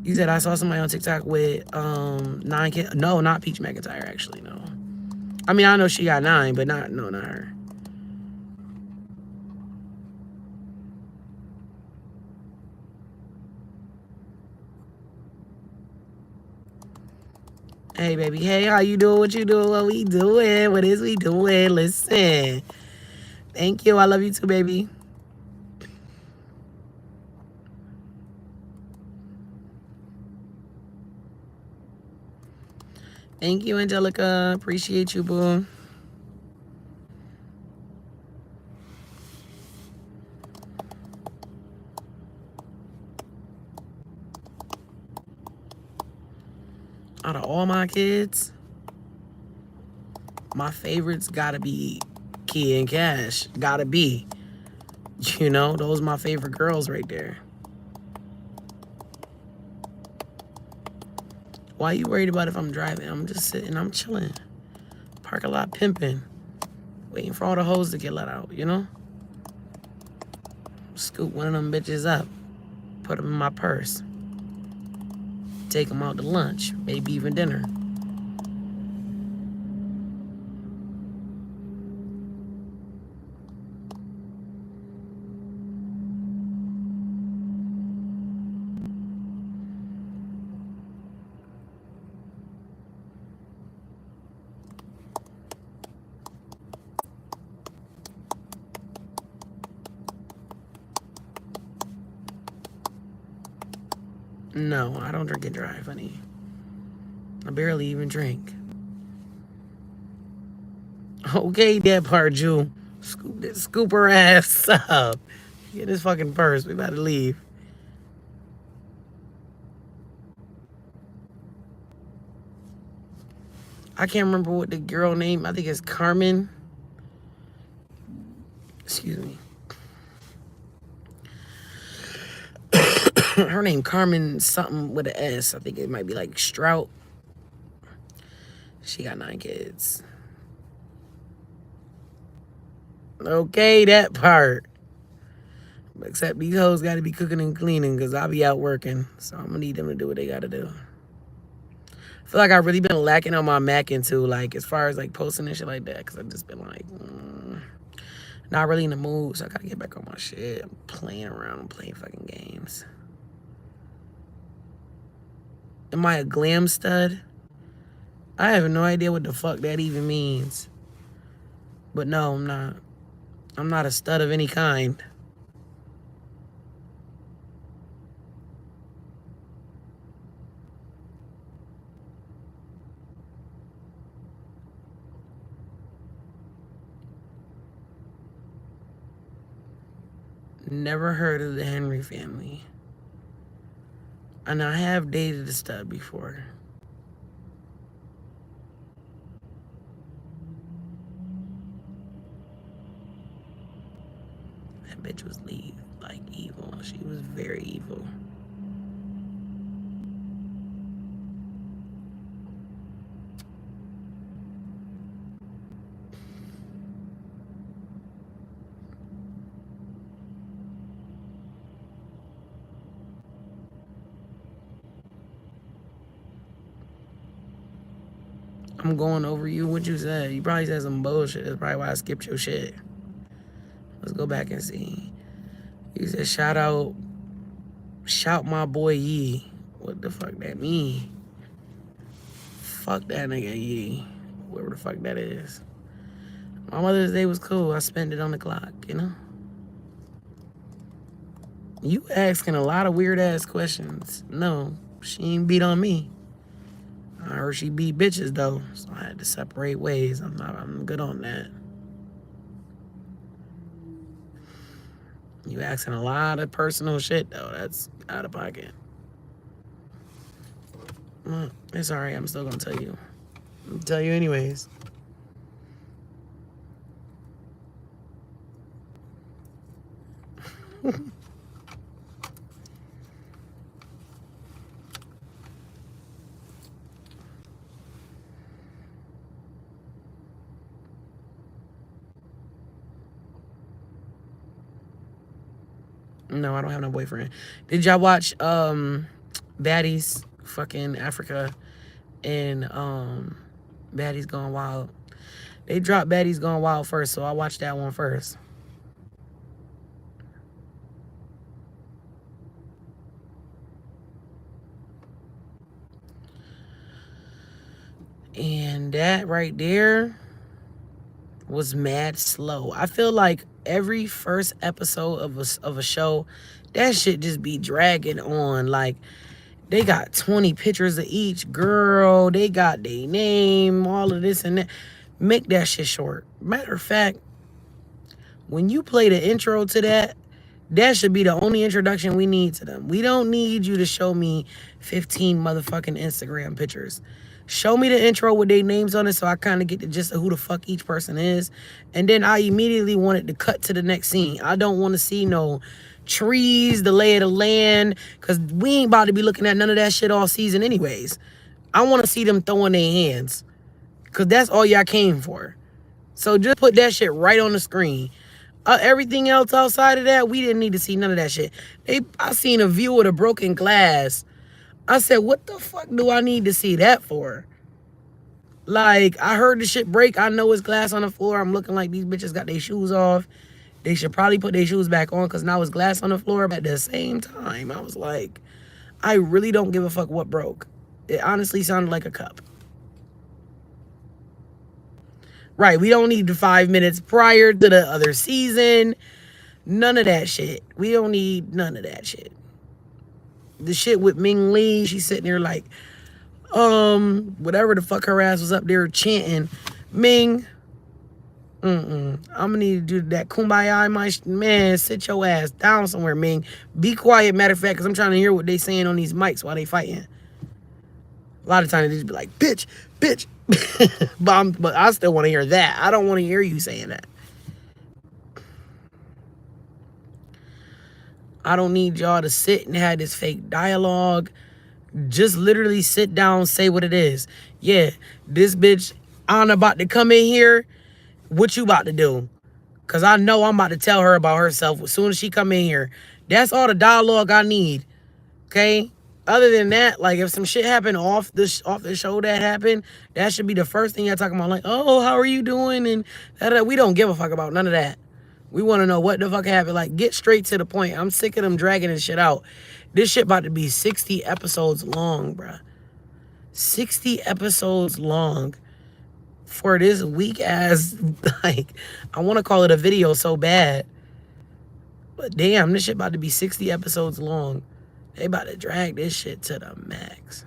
You said I saw somebody on TikTok with 9 kids. No, not Peach McIntyre, actually, no. I mean, I know she got 9, but not her. Hey, baby. Hey, how you doing? What you doing? What we doing? What is we doing? Listen. Thank you. I love you too, baby. Thank you, Angelica. Appreciate you, boo. Out of all my kids, my favorites gotta be Kia and Cash. Gotta be. You know, those are my favorite girls right there. Why you worried about if I'm driving? I'm just sitting, I'm chilling. Parking lot pimping. Waiting for all the hoes to get let out, you know? Scoop one of them bitches up. Put them in my purse. take them out to lunch, maybe even dinner. No, I don't drink and drive, honey. I barely even drink. Okay, that part, Jew. Scoop her ass up. Get this fucking purse. We about to leave. I can't remember what the girl name. I think it's Carmen. Excuse me. Her name Carmen something with an S. I think it might be like Strout. She got 9 kids. Okay, that part. Except these hoes got to be cooking and cleaning because I'll be out working. So I'm going to need them to do what they got to do. I feel like I've really been lacking on my Mackin' too, like as far as like posting and shit like that, because I've just been like, not really in the mood. So I got to get back on my shit. I'm playing around. I'm playing fucking games. Am I a glam stud? I have no idea what the fuck that even means. But no, I'm not. I'm not a stud of any kind. Never heard of the Henry family. And I have dated a stud before. That bitch was like evil. She was very evil. I'm going over you. What you said? You probably said some bullshit. That's probably why I skipped your shit. Let's go back and see. You said shout my boy Yee. What the fuck that mean? Fuck that nigga Yee. Whoever the fuck that is. My Mother's Day was cool. I spent it on the clock, you know? You asking a lot of weird ass questions. No, she ain't beat on me. I heard she beat bitches though, so I had to separate ways. I'm good on that. You asking a lot of personal shit though. That's out of pocket. Well, it's alright. I'm still gonna tell you. I'll tell you anyways. No, I don't have no boyfriend. Did y'all watch Baddies fucking Africa and Baddies Gone Wild? They dropped Baddies Gone Wild first, so I watched that one first. And that right there was mad slow. I feel like every first episode of a show, that shit just be dragging on. Like, they got 20 pictures of each girl. They got their name, all of this and that. Make that shit short. Matter of fact, when you play the intro to that, that should be the only introduction we need to them. We don't need you to show me 15 motherfucking Instagram pictures. Show me the intro with their names on it so I kind of get the gist of who the fuck each person is. And then I immediately wanted to cut to the next scene. I don't want to see no trees, the lay of the land, because we ain't about to be looking at none of that shit all season anyways. I want to see them throwing their hands, because that's all y'all came for. So just put that shit right on the screen. Everything else outside of that, we didn't need to see none of that shit. I seen a view of the broken glass I said, what the fuck do I need to see that for? Like, I heard the shit break. I know it's glass on the floor. I'm looking like these bitches got their shoes off. They should probably put their shoes back on because now it's glass on the floor. But at the same time, I was like, I really don't give a fuck what broke. It honestly sounded like a cup. Right, we don't need the 5 minutes prior to the other season. None of that shit. We don't need none of that shit. The shit with Ming Lee, she's sitting there like, whatever the fuck her ass was up there chanting. Ming, I'm gonna need to do that kumbaya, my man. Sit your ass down somewhere, Ming. Be quiet, matter of fact, because I'm trying to hear what they saying on these mics while they fighting. A lot of times they just be like, bitch, bitch. but I still want to hear that. I don't want to hear you saying that. I don't need y'all to sit and have this fake dialogue. Just literally sit down, say what it is. Yeah, this bitch Anna about to come in here. What you about to do? Because I know I'm about to tell her about herself as soon as she come in here. That's all the dialogue I need. Okay? Other than that, like if some shit happened off the show that happened, that should be the first thing you're talking about. Like, oh, how are you doing? And that. We don't give a fuck about none of that. We want to know what the fuck happened. Like, get straight to the point. I'm sick of them dragging this shit out. This shit about to be 60 episodes long, bruh. 60 episodes long for this weak ass, like, I want to call it a video so bad. But damn, this shit about to be 60 episodes long. They about to drag this shit to the max.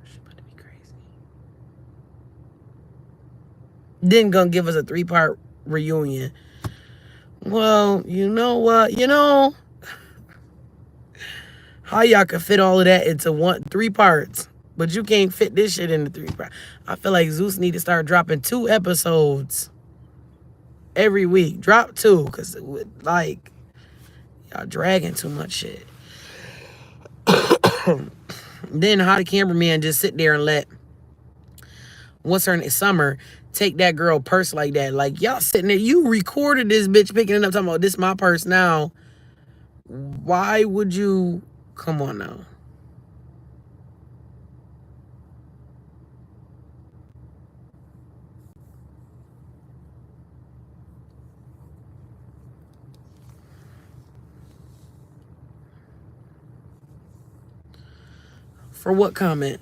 This shit about to be crazy. Then gonna give us a 3-part reunion. Well, you know what? You know how y'all could fit all of that into 3 parts, but you can't fit this shit into 3 parts. I feel like Zeus need to start dropping 2 episodes every week. Drop 2, because like y'all dragging too much shit. Then how the cameraman just sit there and let what's her name, Summer, take that girl purse like that. Like, y'all sitting there, you recorded this bitch picking it up talking about this my purse now. Why would you? Come on now. For what comment?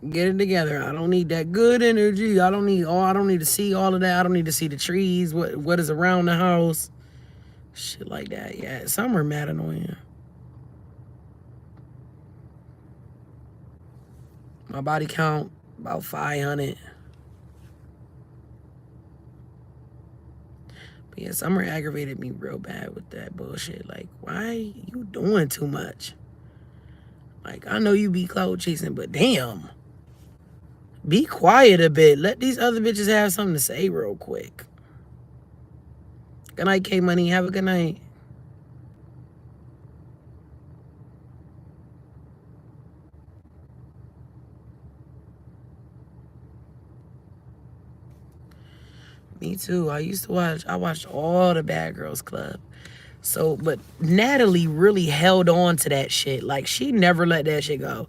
Get it together. I don't need that good energy. I don't need to see all of that. I don't need to see the trees, what is around the house. Shit like that. Yeah, some are mad annoying. My body count about 500. But yeah, Summer aggravated me real bad with that bullshit. Like, why you doing too much? Like, I know you be clout chasing, but damn. Be quiet a bit. Let these other bitches have something to say real quick. Good night, K-Money. Have a good night. Me too. I watched all the Bad Girls Club. So, but Natalie really held on to that shit. Like, she never let that shit go.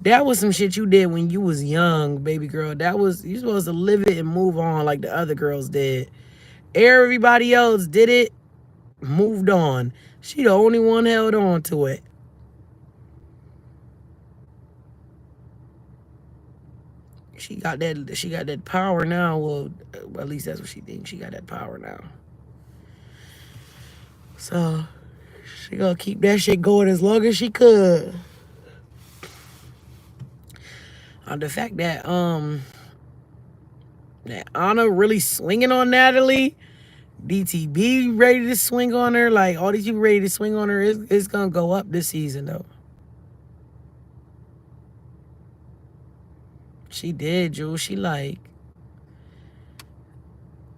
That was some shit you did when you was young, baby girl. You supposed to live it and move on like the other girls did. Everybody else did it, moved on. She the only one held on to it. She got that power now. Well, at least that's what she thinks. She got that power now. So she gonna keep that shit going as long as she could. The fact that Anna really swinging on Natalie, DTB ready to swing on her, like all these people ready to swing on her, it's gonna go up this season though. She did, Jules. She like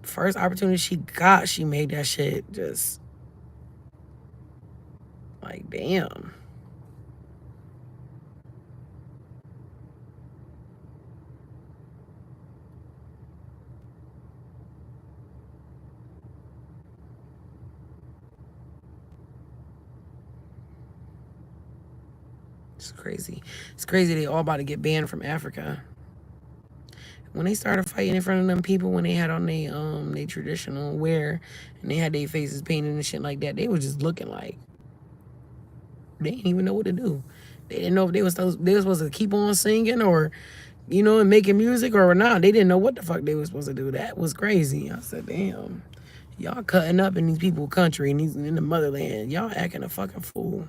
first opportunity she got, she made that shit just like damn. It's crazy. It's crazy they all about to get banned from Africa. When they started fighting in front of them people, when they had on they traditional wear and they had their faces painted and shit like that, they was just looking like they didn't even know what to do. They didn't know if they was supposed to keep on singing or, and making music or not. They didn't know what the fuck they was supposed to do. That was crazy. I said, damn, y'all cutting up in these people's country and these in the motherland. Y'all acting a fucking fool.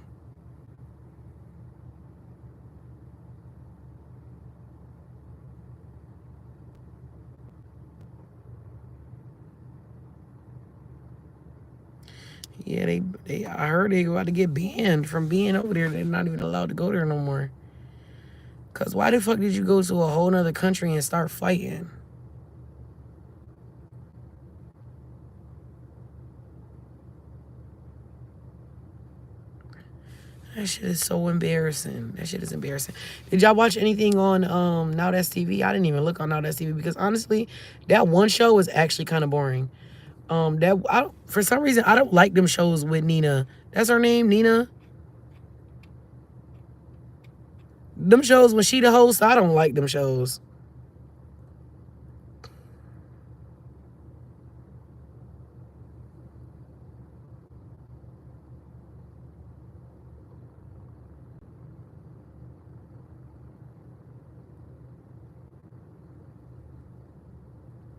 Yeah, I heard they about to get banned from being over there. They're not even allowed to go there no more. Cause why the fuck did you go to a whole nother country and start fighting? That shit is so embarrassing. That shit is embarrassing. Did y'all watch anything on Now That's TV? I didn't even look on Now That's TV because honestly, that one show was actually kind of boring. For some reason I don't like them shows with Nina. That's her name, Nina. Them shows when she the host, I don't like them shows.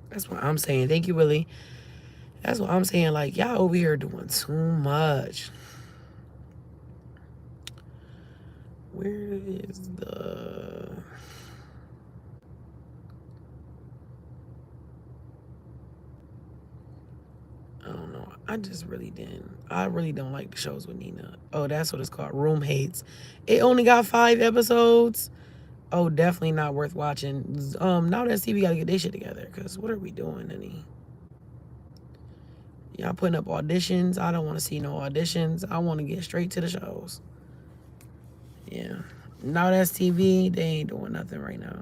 That's what I'm saying. Thank you, Willie. That's what I'm saying. Like, y'all over here doing too much. Where is the... I don't know. I just really didn't. I really don't like the shows with Nina. Oh, that's what it's called. Room Hates. It only got 5 episodes. Oh, definitely not worth watching. Now that TV gotta get their shit together. Cause what are we doing, any? Y'all putting up auditions. I don't want to see no auditions. I want to get straight to the shows. Yeah. Now that's TV. They ain't doing nothing right now.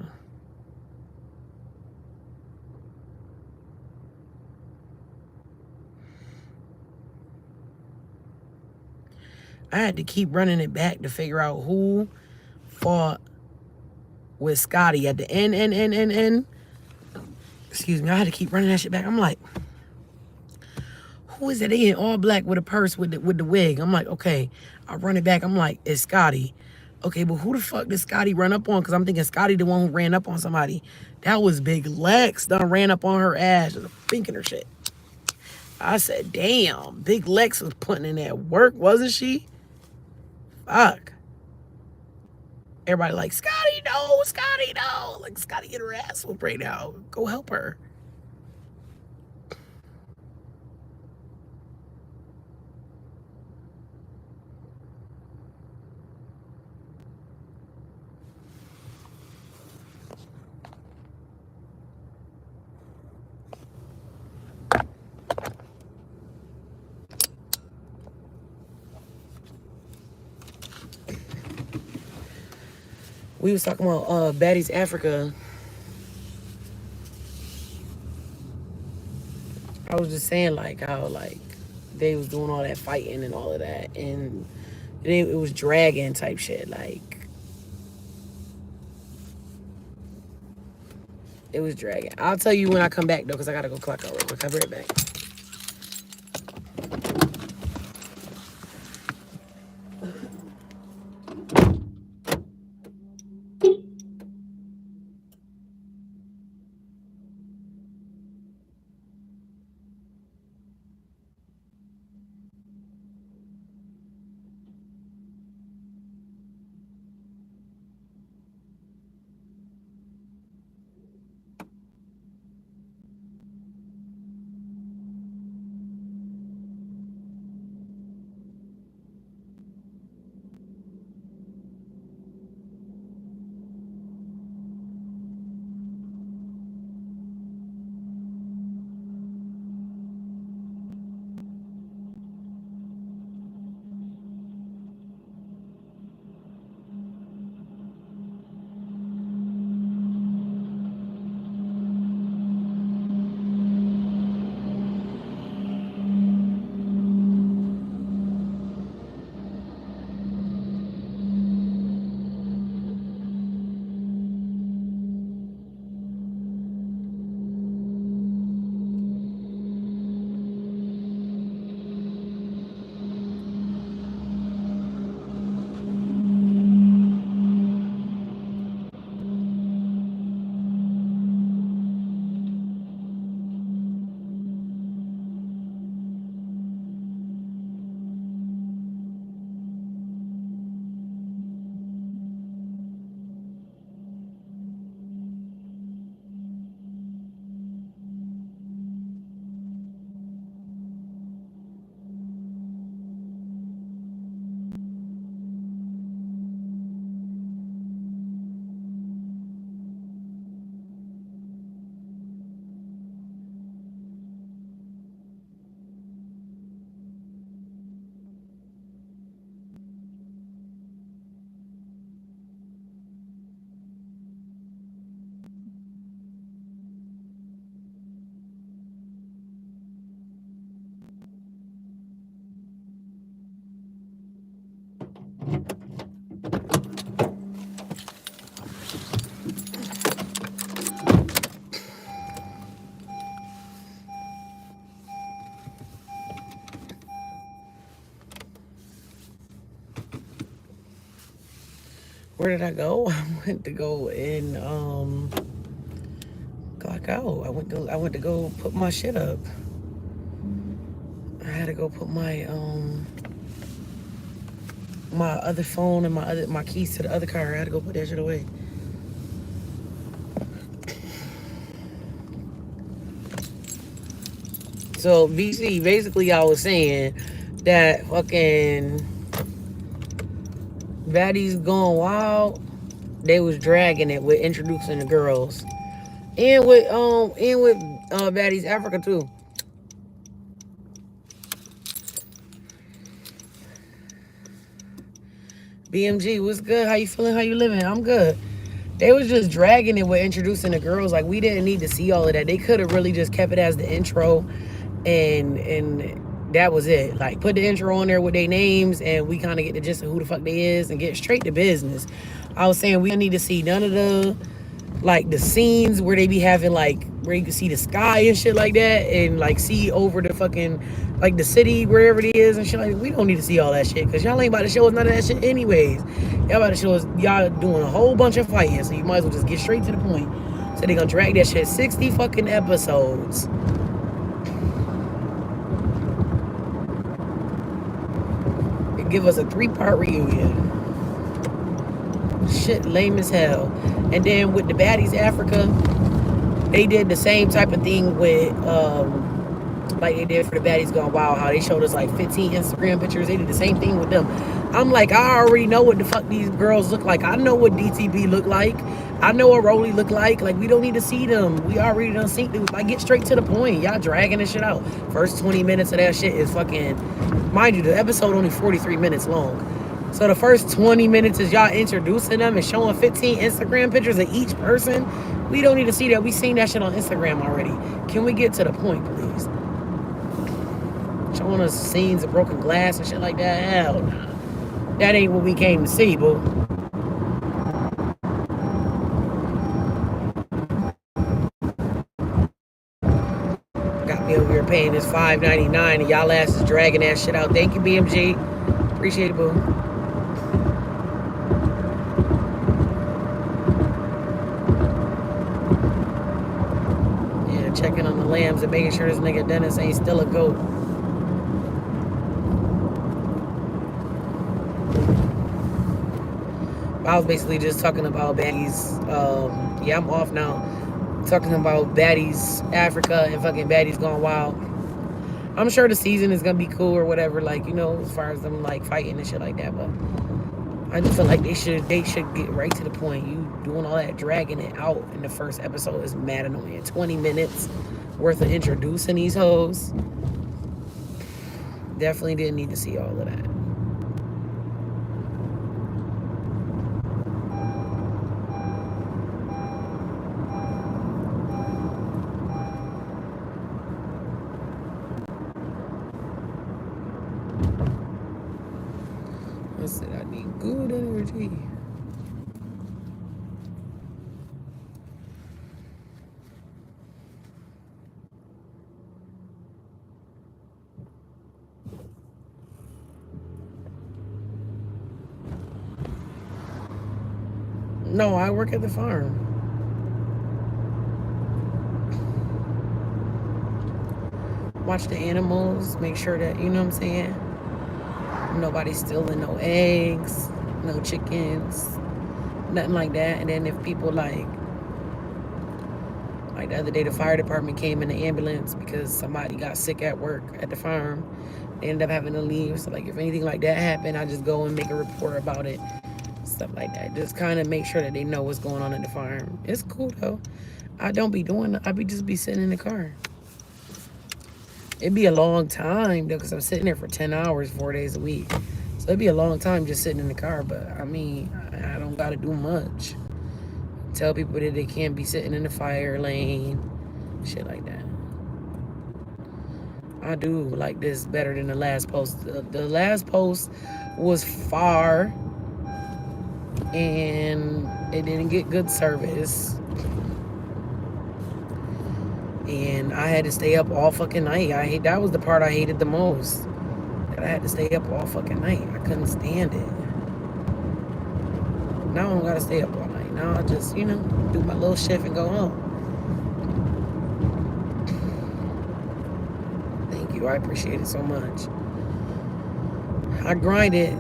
I had to keep running it back to figure out who fought with Scotty at the end. Excuse me. I had to keep running that shit back. I'm like, who is it? They in all black with a purse with the wig. I'm like, okay. I run it back. I'm like, it's Scotty. Okay, but who the fuck did Scotty run up on? Because I'm thinking Scotty the one who ran up on somebody. That was Big Lex done ran up on her ass, just thinking her shit. I said, damn, Big Lex was putting in that work, wasn't she? Fuck. Everybody like, Scotty, no, Scotty, no. Like, Scotty get her ass whooped right now. Go help her. We was talking about Baddies Africa. I was just saying like how like they was doing all that fighting and all of that, and it was dragging type shit. Like it was dragging. I'll tell you when I come back though, cause I gotta go clock out real quick. I'll be right back. Where did I go? I went to go and clock out. I went to go put my shit up. I had to go put my other phone and my keys to the other car. I had to go put that shit away. So VC, basically I was saying that fucking Baddies Going Wild, they was dragging it with introducing the girls. And with Baddies Africa too. BMG, what's good? How you feeling? How you living? I'm good. They was just dragging it with introducing the girls. Like, we didn't need to see all of that. They could have really just kept it as the intro, and that was it. Like, put the intro on there with their names, and we kind of get the gist of who the fuck they is and get straight to business. I was saying we don't need to see none of the scenes where they be having, like, where you can see the sky and shit like that, and like see over the fucking, like, the city wherever it is and shit like that. We don't need to see all that shit because y'all ain't about to show us none of that shit anyways. Y'all about to show us y'all doing a whole bunch of fighting, so you might as well just get straight to the point. So they gonna drag that shit 60 fucking episodes. And give us a 3-part reunion. Shit lame as hell. And then with the Baddies Africa, they did the same type of thing with like they did for the Baddies Gone Wild, how they showed us like 15 Instagram pictures. They did the same thing with them. I'm like, I already know what the fuck these girls look like. I know what DTB look like. I know what Rolly look like. Like, we don't need to see them. We already done seen them. Like, get straight to the point. Y'all dragging this shit out. First 20 minutes of that shit is fucking, mind you, the episode only 43 minutes long. So the first 20 minutes is y'all introducing them and showing 15 Instagram pictures of each person. We don't need to see that. We seen that shit on Instagram already. Can we get to the point, please? Showing us scenes of broken glass and shit like that. Hell nah. That ain't what we came to see, boo. Got me over here paying this $5.99 and y'all asses dragging that shit out. Thank you, BMG. Appreciate it, boo. Checking on the lambs and making sure this nigga Dennis ain't still a goat. I was basically just talking about Baddies. Yeah, I'm off now. Talking about Baddies Africa and fucking Baddies Gone Wild. I'm sure the season is gonna be cool or whatever, like, you know, as far as them like fighting and shit like that. But I just feel like they should get right to the point. You doing all that dragging it out in the first episode is mad annoying. 20 minutes worth of introducing these hoes. Definitely didn't need to see all of that. I said I need good energy. No, I work at the farm. Watch the animals, make sure that, you know what I'm saying, nobody's stealing no eggs, no chickens, nothing like that. And then if people like the other day, the fire department came in the ambulance because somebody got sick at work at the farm. They ended up having to leave. So like if anything like that happened, I just go and make a report about it. Stuff like that. Just kind of make sure that they know what's going on at the farm. It's cool though. I don't be doing, I just be sitting in the car. It'd be a long time though, because I'm sitting there for 10 hours, 4 days a week. So it'd be a long time just sitting in the car. But I mean, I don't got to do much. Tell people that they can't be sitting in the fire lane. Shit like that. I do like this better than the last post. The last post was far and it didn't get good service. And I had to stay up all fucking night. That was the part I hated the most. That I had to stay up all fucking night. I couldn't stand it. Now I don't gotta stay up all night. Now I just, do my little shift and go home. Thank you. I appreciate it so much. I grinded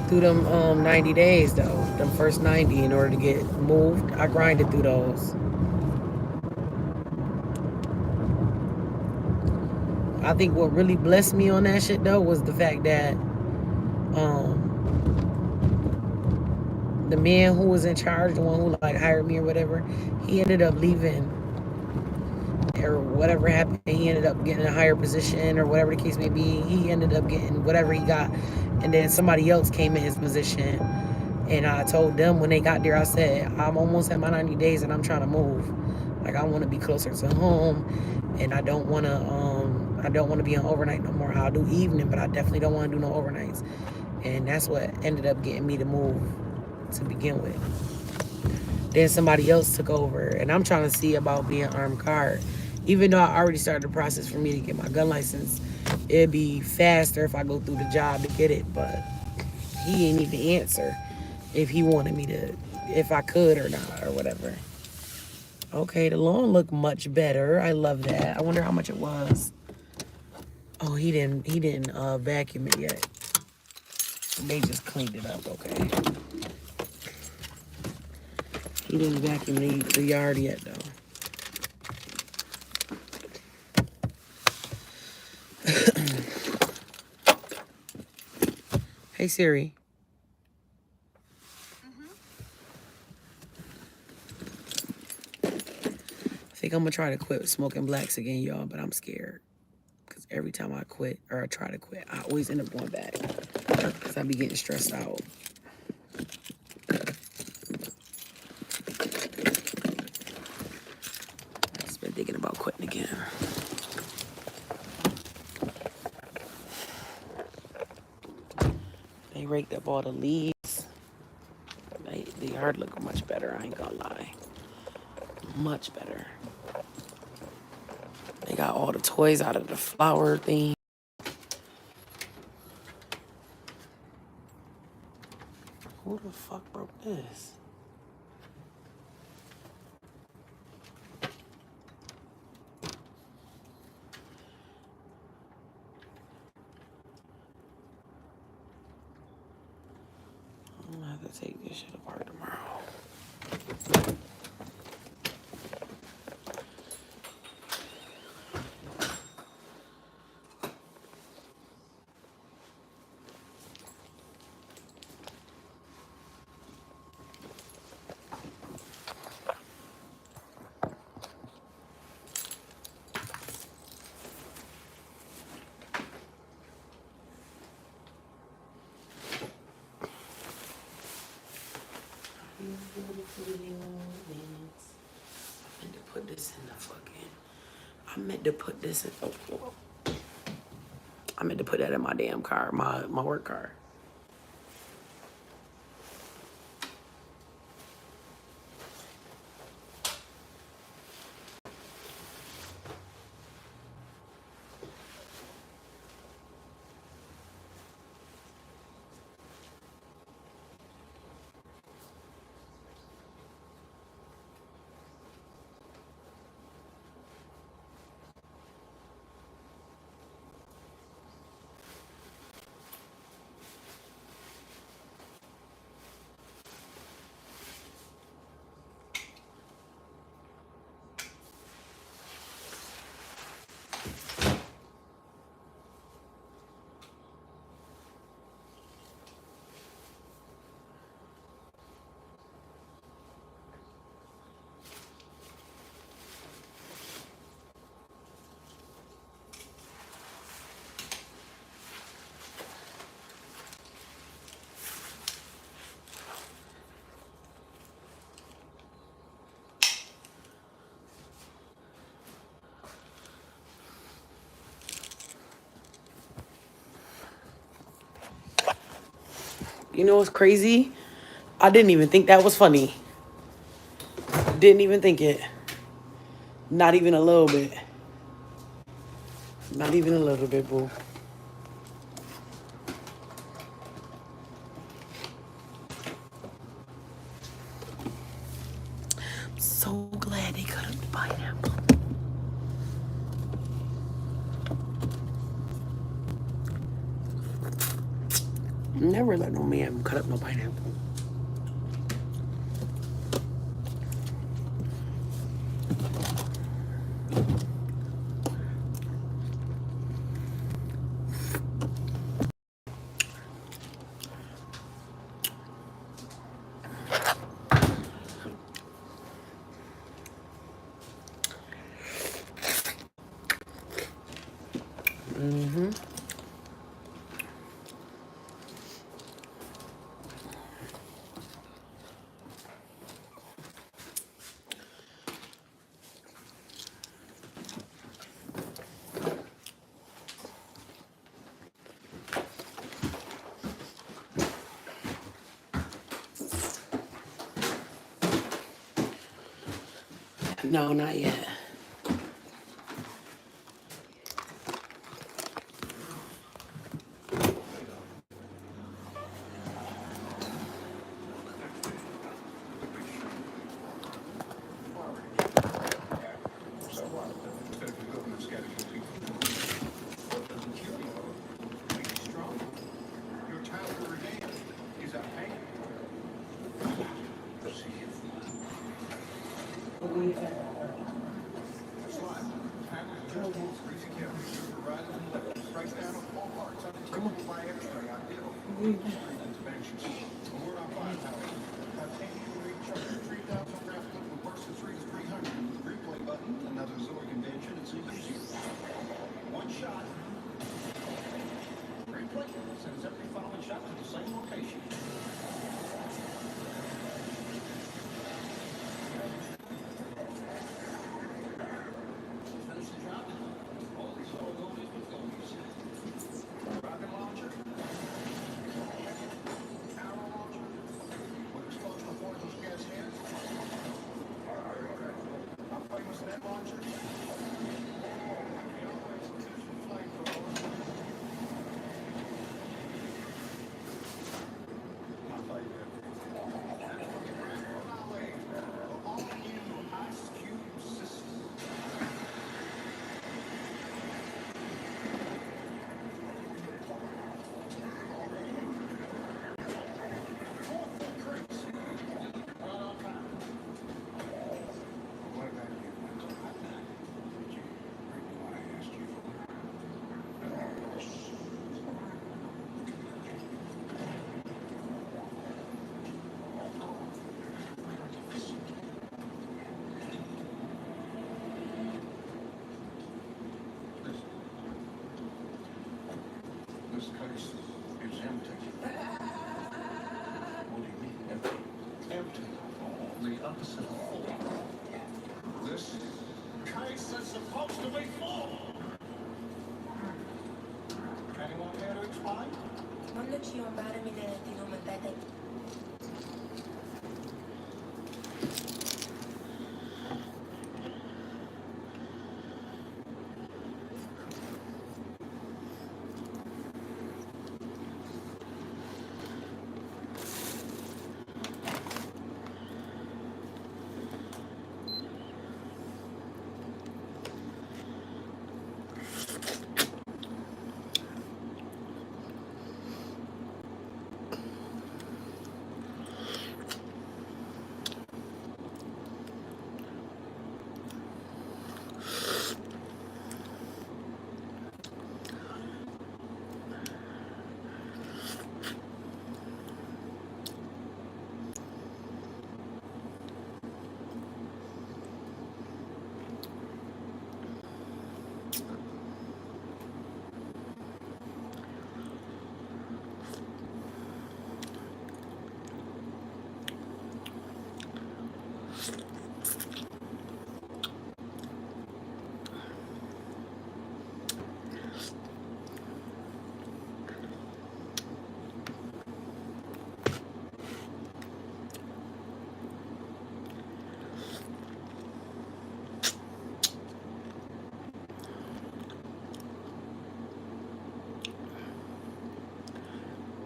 through them 90 days though. Them first 90 in order to get moved. I grinded through those. I think what really blessed me on that shit though was the fact that the man who was in charge, the one who like hired me or whatever, he ended up leaving or whatever happened. He ended up getting a higher position or whatever the case may be. He ended up getting whatever he got, and then somebody else came in his position. And I told them when they got there, I said, I'm almost at my 90 days and I'm trying to move. Like I want to be closer to home, and I don't want to be on overnight no more. I'll do evening, but I definitely don't want to do no overnights. And that's what ended up getting me to move to begin with. Then somebody else took over, and I'm trying to see about being armed guard. Even though I already started the process for me to get my gun license, it'd be faster if I go through the job to get it, but he ain't even answer if he wanted me to, if I could or not, or whatever. Okay, the lawn looked much better. I love that. I wonder how much it was. Oh, he didn't vacuum it yet. They just cleaned it up, okay. He didn't vacuum the yard yet, though. Hey, Siri. I think I'm going to try to quit smoking blacks again, y'all, but I'm scared. Because every time I quit, or I try to quit, I always end up going back. Because I be getting stressed out. I've just been thinking about quitting again. They raked up all the leaves. The yard look much better, I ain't gonna lie. Much better. They got all the toys out of the flower thing. Who the fuck broke this? I'm gonna have to take this shit apart tomorrow. I meant to put that in my damn car, my work car. You know what's crazy? I didn't even think that was funny. Didn't even think it. Not even a little bit. Not even a little bit, boo. So glad they cut up the pineapple. Never let no man cut up no pineapple. No, not yet. This case is empty. What do you mean empty? Empty. The opposite of full. This case is supposed to be full. Anyone care to explain?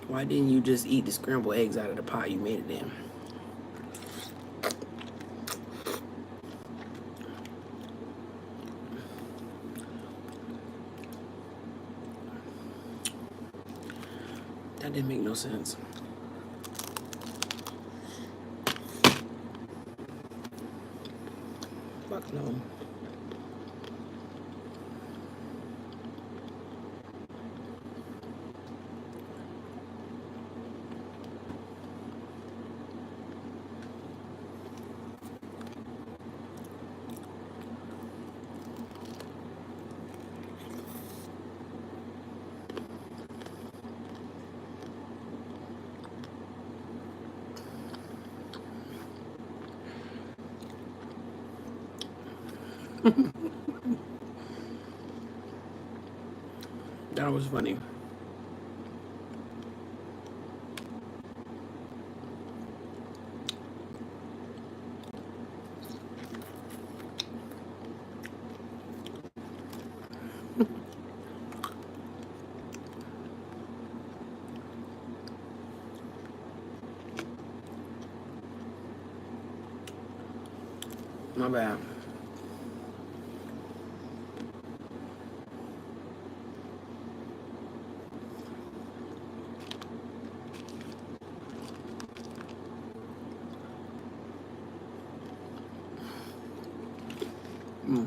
Why didn't you just eat the scrambled eggs out of the pot you made it in? That didn't make no sense. Fuck no. That was funny. My bad. Mm.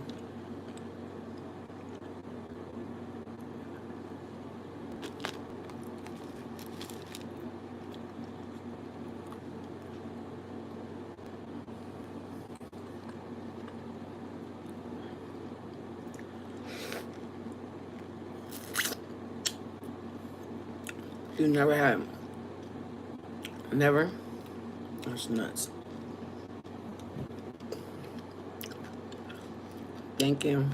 You never had. Never? That's nuts. Thank you.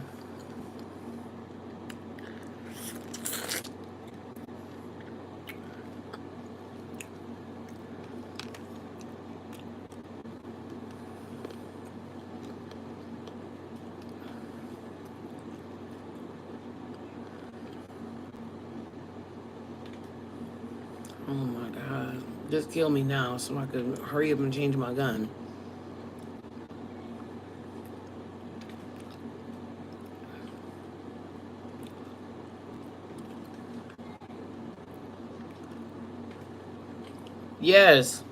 Oh my god. Just kill me now so I could hurry up and change my gun. Yes.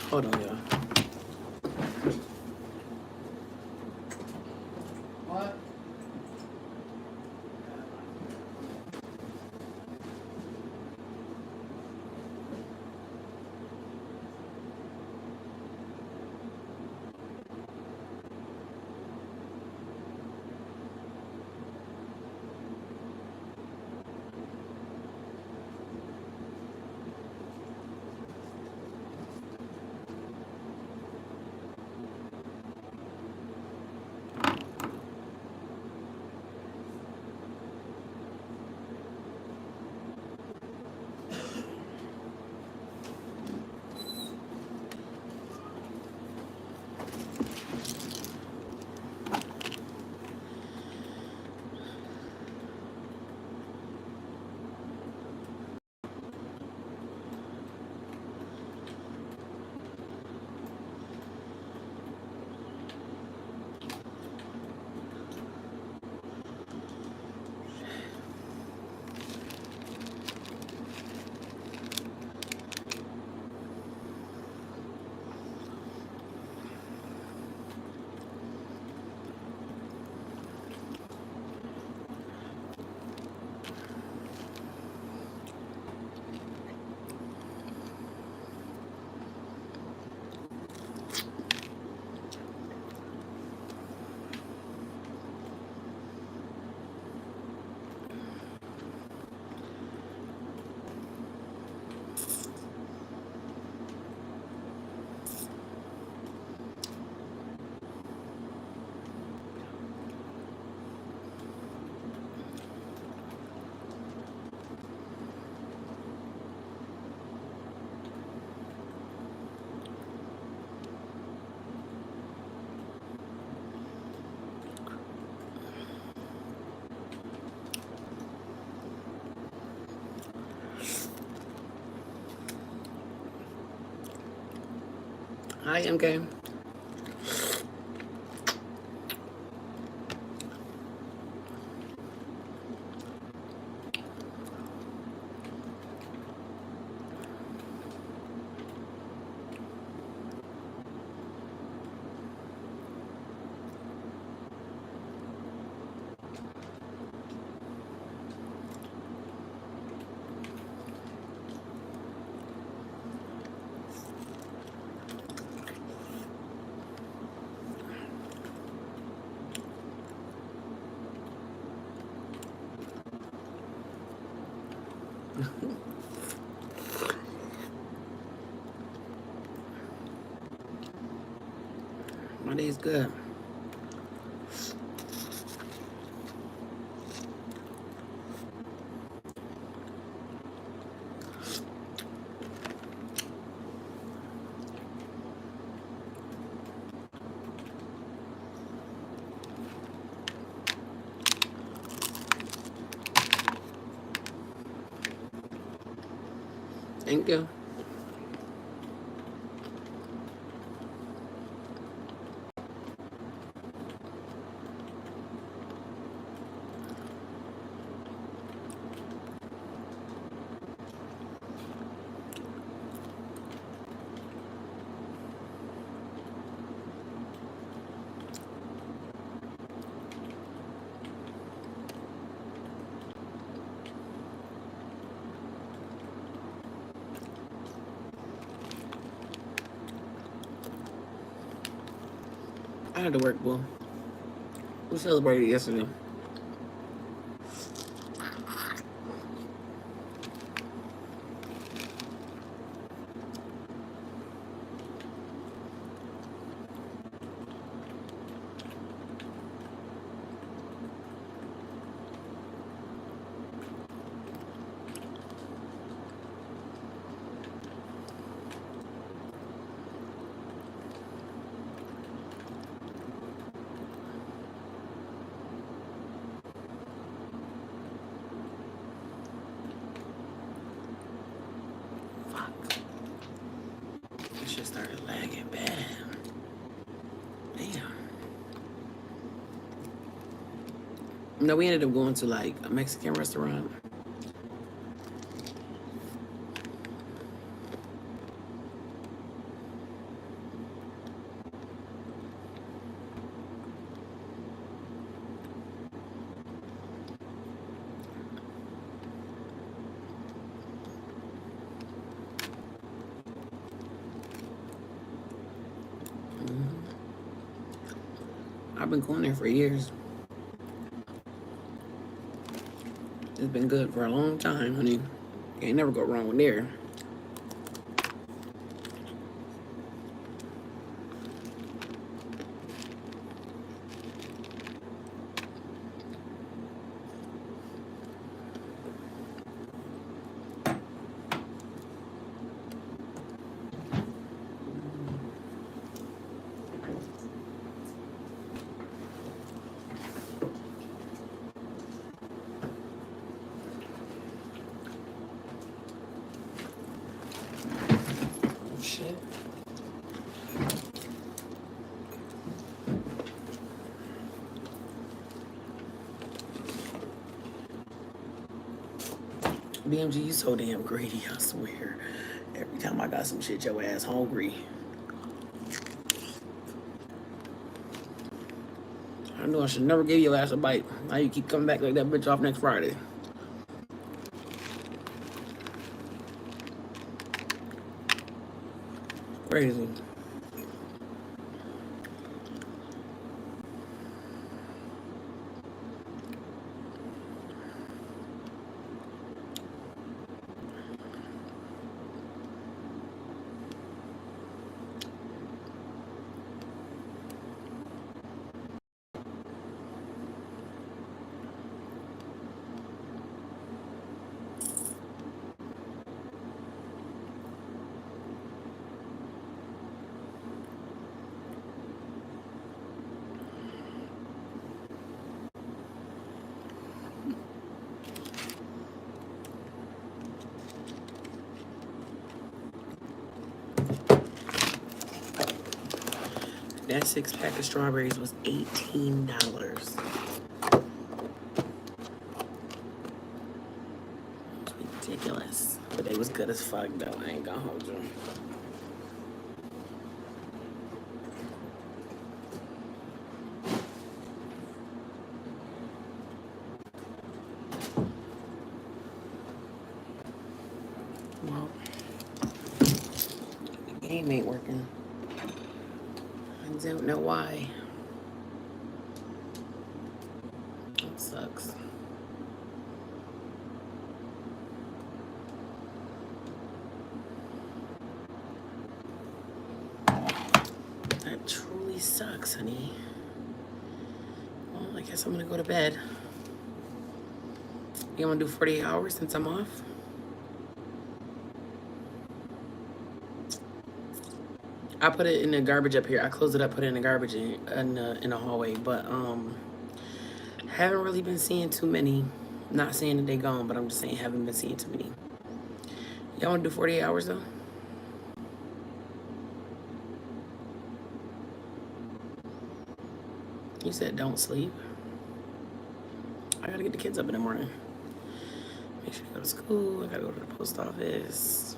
Hold on, y'all. What? Hi, MK. My day's good. Thank you. I had to work, boo. We celebrated yesterday. Fuck. This shit started lagging bad. Damn. No, we ended up going to like a Mexican restaurant. I've been going there for years. It's been good for a long time, honey. You ain't never go wrong with there. Shit. BMG, you so damn greedy, I swear. Every time I got some shit, your ass hungry. I know I should never give your ass a bite. Now you keep coming back like that bitch off next Friday. Crazy. That 6-pack of strawberries was $18. It's ridiculous. But they was good as fuck though. I ain't gonna hold you. Well, the game ain't working. I don't know why. It sucks. That truly sucks, honey. Well, I guess I'm gonna go to bed. You wanna do 48 hours since I'm off? I put it in the garbage up here. I closed it up, put it in the garbage in the hallway. But haven't really been seeing too many. Not saying that they gone, but I'm just saying haven't been seeing too many. Y'all wanna do 48 hours though? You said don't sleep. I gotta get the kids up in the morning. Make sure they go to school. I gotta go to the post office.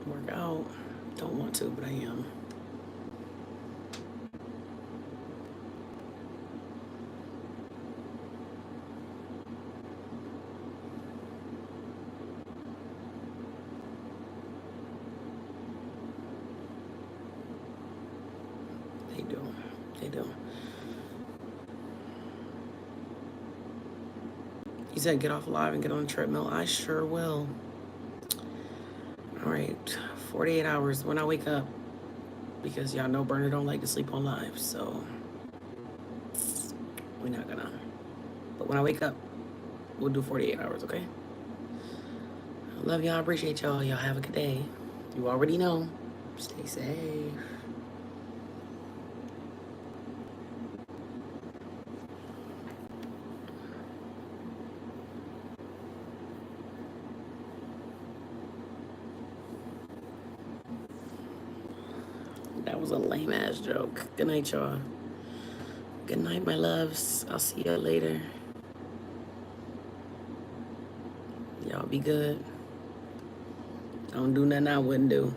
Work out. Don't want to, but I am. They do. They do. You said get off live and get on the treadmill. I sure will. All right, 48 hours when I wake up, because y'all know Burner don't like to sleep on live, so we're not gonna. But when I wake up, we'll do 48 hours, okay? I love y'all. I appreciate y'all. Y'all have a good day. You already know. Stay safe. That was a lame ass joke. Good night, y'all. Good night, my loves. I'll see y'all later. Y'all be good. Don't do nothing I wouldn't do.